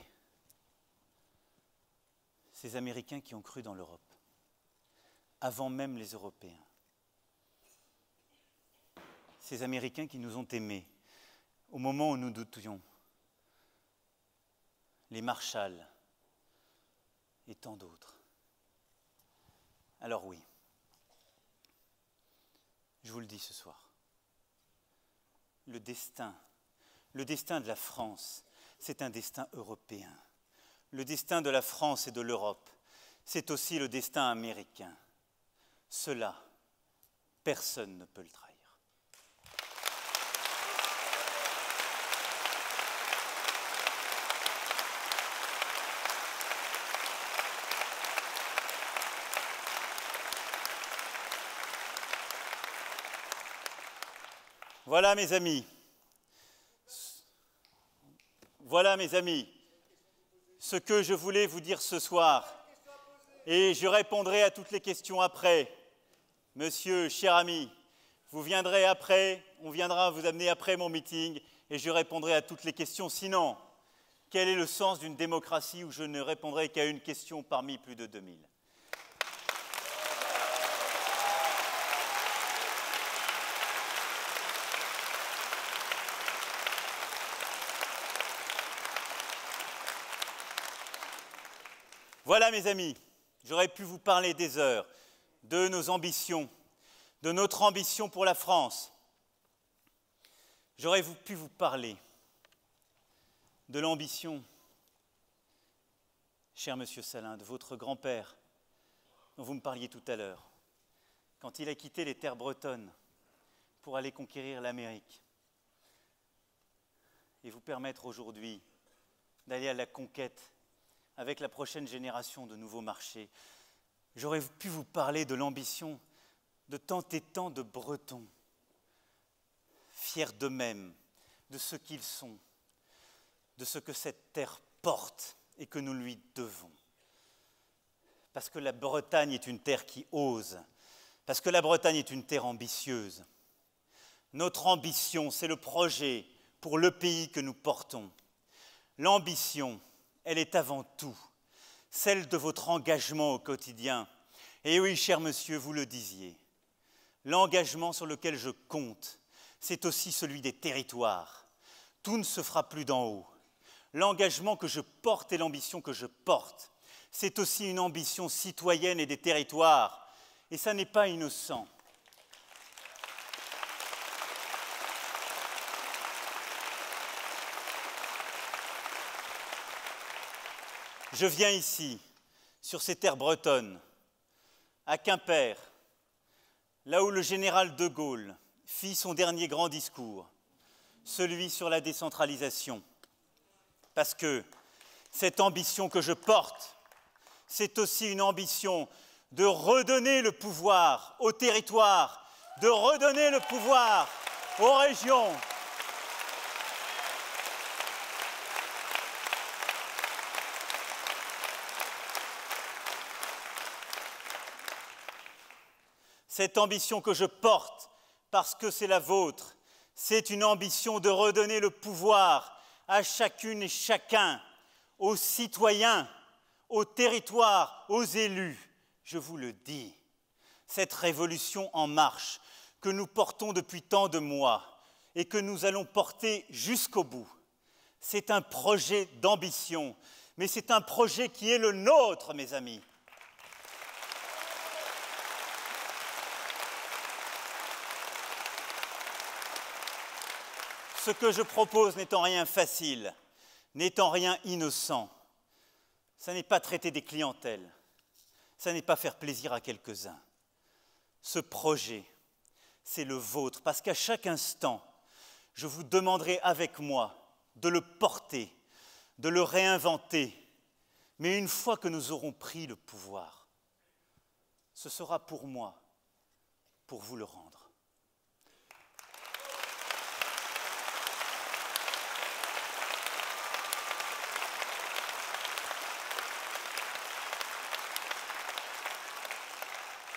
Ces Américains qui ont cru dans l'Europe, avant même les Européens. Ces Américains qui nous ont aimés au moment où nous doutions. Les Marshall et tant d'autres. Alors oui, je vous le dis ce soir, le destin de la France, c'est un destin européen. Le destin de la France et de l'Europe, c'est aussi le destin américain. Cela, personne ne peut le trahir. Voilà mes amis, ce que je voulais vous dire ce soir, et je répondrai à toutes les questions après. Monsieur, cher ami, Vous viendrez après, on viendra vous amener après mon meeting et je répondrai à toutes les questions. Sinon, quel est le sens d'une démocratie où je ne répondrai qu'à une question parmi plus de 2000 ? Voilà, mes amis, j'aurais pu vous parler des heures, de nos ambitions, de notre ambition pour la France. J'aurais pu vous parler de l'ambition, cher monsieur Salin, de votre grand-père, dont vous me parliez tout à l'heure, quand il a quitté les terres bretonnes pour aller conquérir l'Amérique et vous permettre aujourd'hui d'aller à la conquête avec la prochaine génération de nouveaux marchés. J'aurais pu vous parler de l'ambition de tant et tant de Bretons, fiers d'eux-mêmes, de ce qu'ils sont, de ce que cette terre porte et que nous lui devons. Parce que la Bretagne est une terre qui ose, parce que la Bretagne est une terre ambitieuse. Notre ambition, c'est le projet pour le pays que nous portons. L'ambition, elle est avant tout celle de votre engagement au quotidien. Et oui, cher monsieur, vous le disiez, l'engagement sur lequel je compte, c'est aussi celui des territoires. Tout ne se fera plus d'en haut. L'engagement que je porte et l'ambition que je porte, c'est aussi une ambition citoyenne et des territoires. Et ça n'est pas innocent. Je viens ici, sur ces terres bretonnes, à Quimper, là où le général de Gaulle fit son dernier grand discours, celui sur la décentralisation. Parce que cette ambition que je porte, c'est aussi une ambition de redonner le pouvoir aux territoires, de redonner le pouvoir aux régions. Cette ambition que je porte, parce que c'est la vôtre, c'est une ambition de redonner le pouvoir à chacune et chacun, aux citoyens, aux territoires, aux élus. Je vous le dis, cette révolution en marche que nous portons depuis tant de mois et que nous allons porter jusqu'au bout, c'est un projet d'ambition, mais c'est un projet qui est le nôtre, mes amis. Ce que je propose n'étant rien facile, n'étant rien innocent, ça n'est pas traiter des clientèles, ça n'est pas faire plaisir à quelques-uns. Ce projet, c'est le vôtre, parce qu'à chaque instant, je vous demanderai avec moi de le porter, de le réinventer. Mais une fois que nous aurons pris le pouvoir, ce sera pour moi, pour vous le rendre.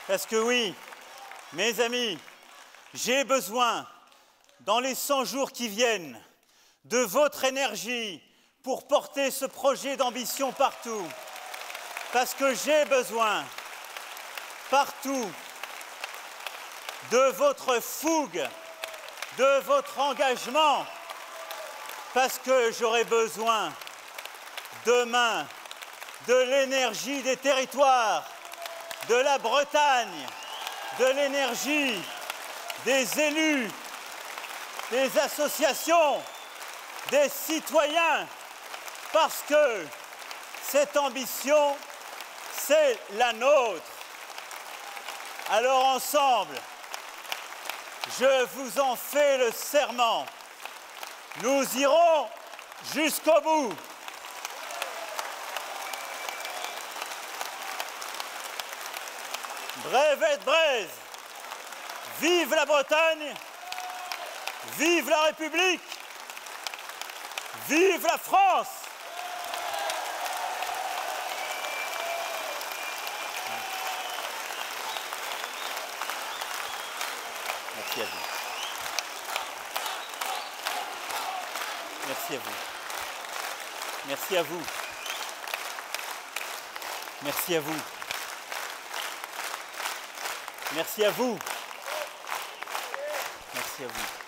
Parce que oui, mes amis, j'ai besoin, dans les 100 jours qui viennent, de votre énergie pour porter ce projet d'ambition partout. Parce que j'ai besoin, partout, de votre fougue, de votre engagement. Parce que j'aurai besoin, demain, de l'énergie des territoires, de la Bretagne, de l'énergie, des élus, des associations, des citoyens, parce que cette ambition, c'est la nôtre. Alors ensemble, je vous en fais le serment. Nous irons jusqu'au bout. Brevette Braise, vive la Bretagne, vive la République, vive la France. Merci à vous. Merci à vous. Merci à vous. Merci à vous. Merci à vous. Merci à vous.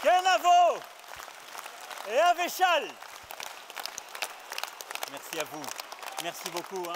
Kenavo et Avéchal. Merci à vous. Merci beaucoup.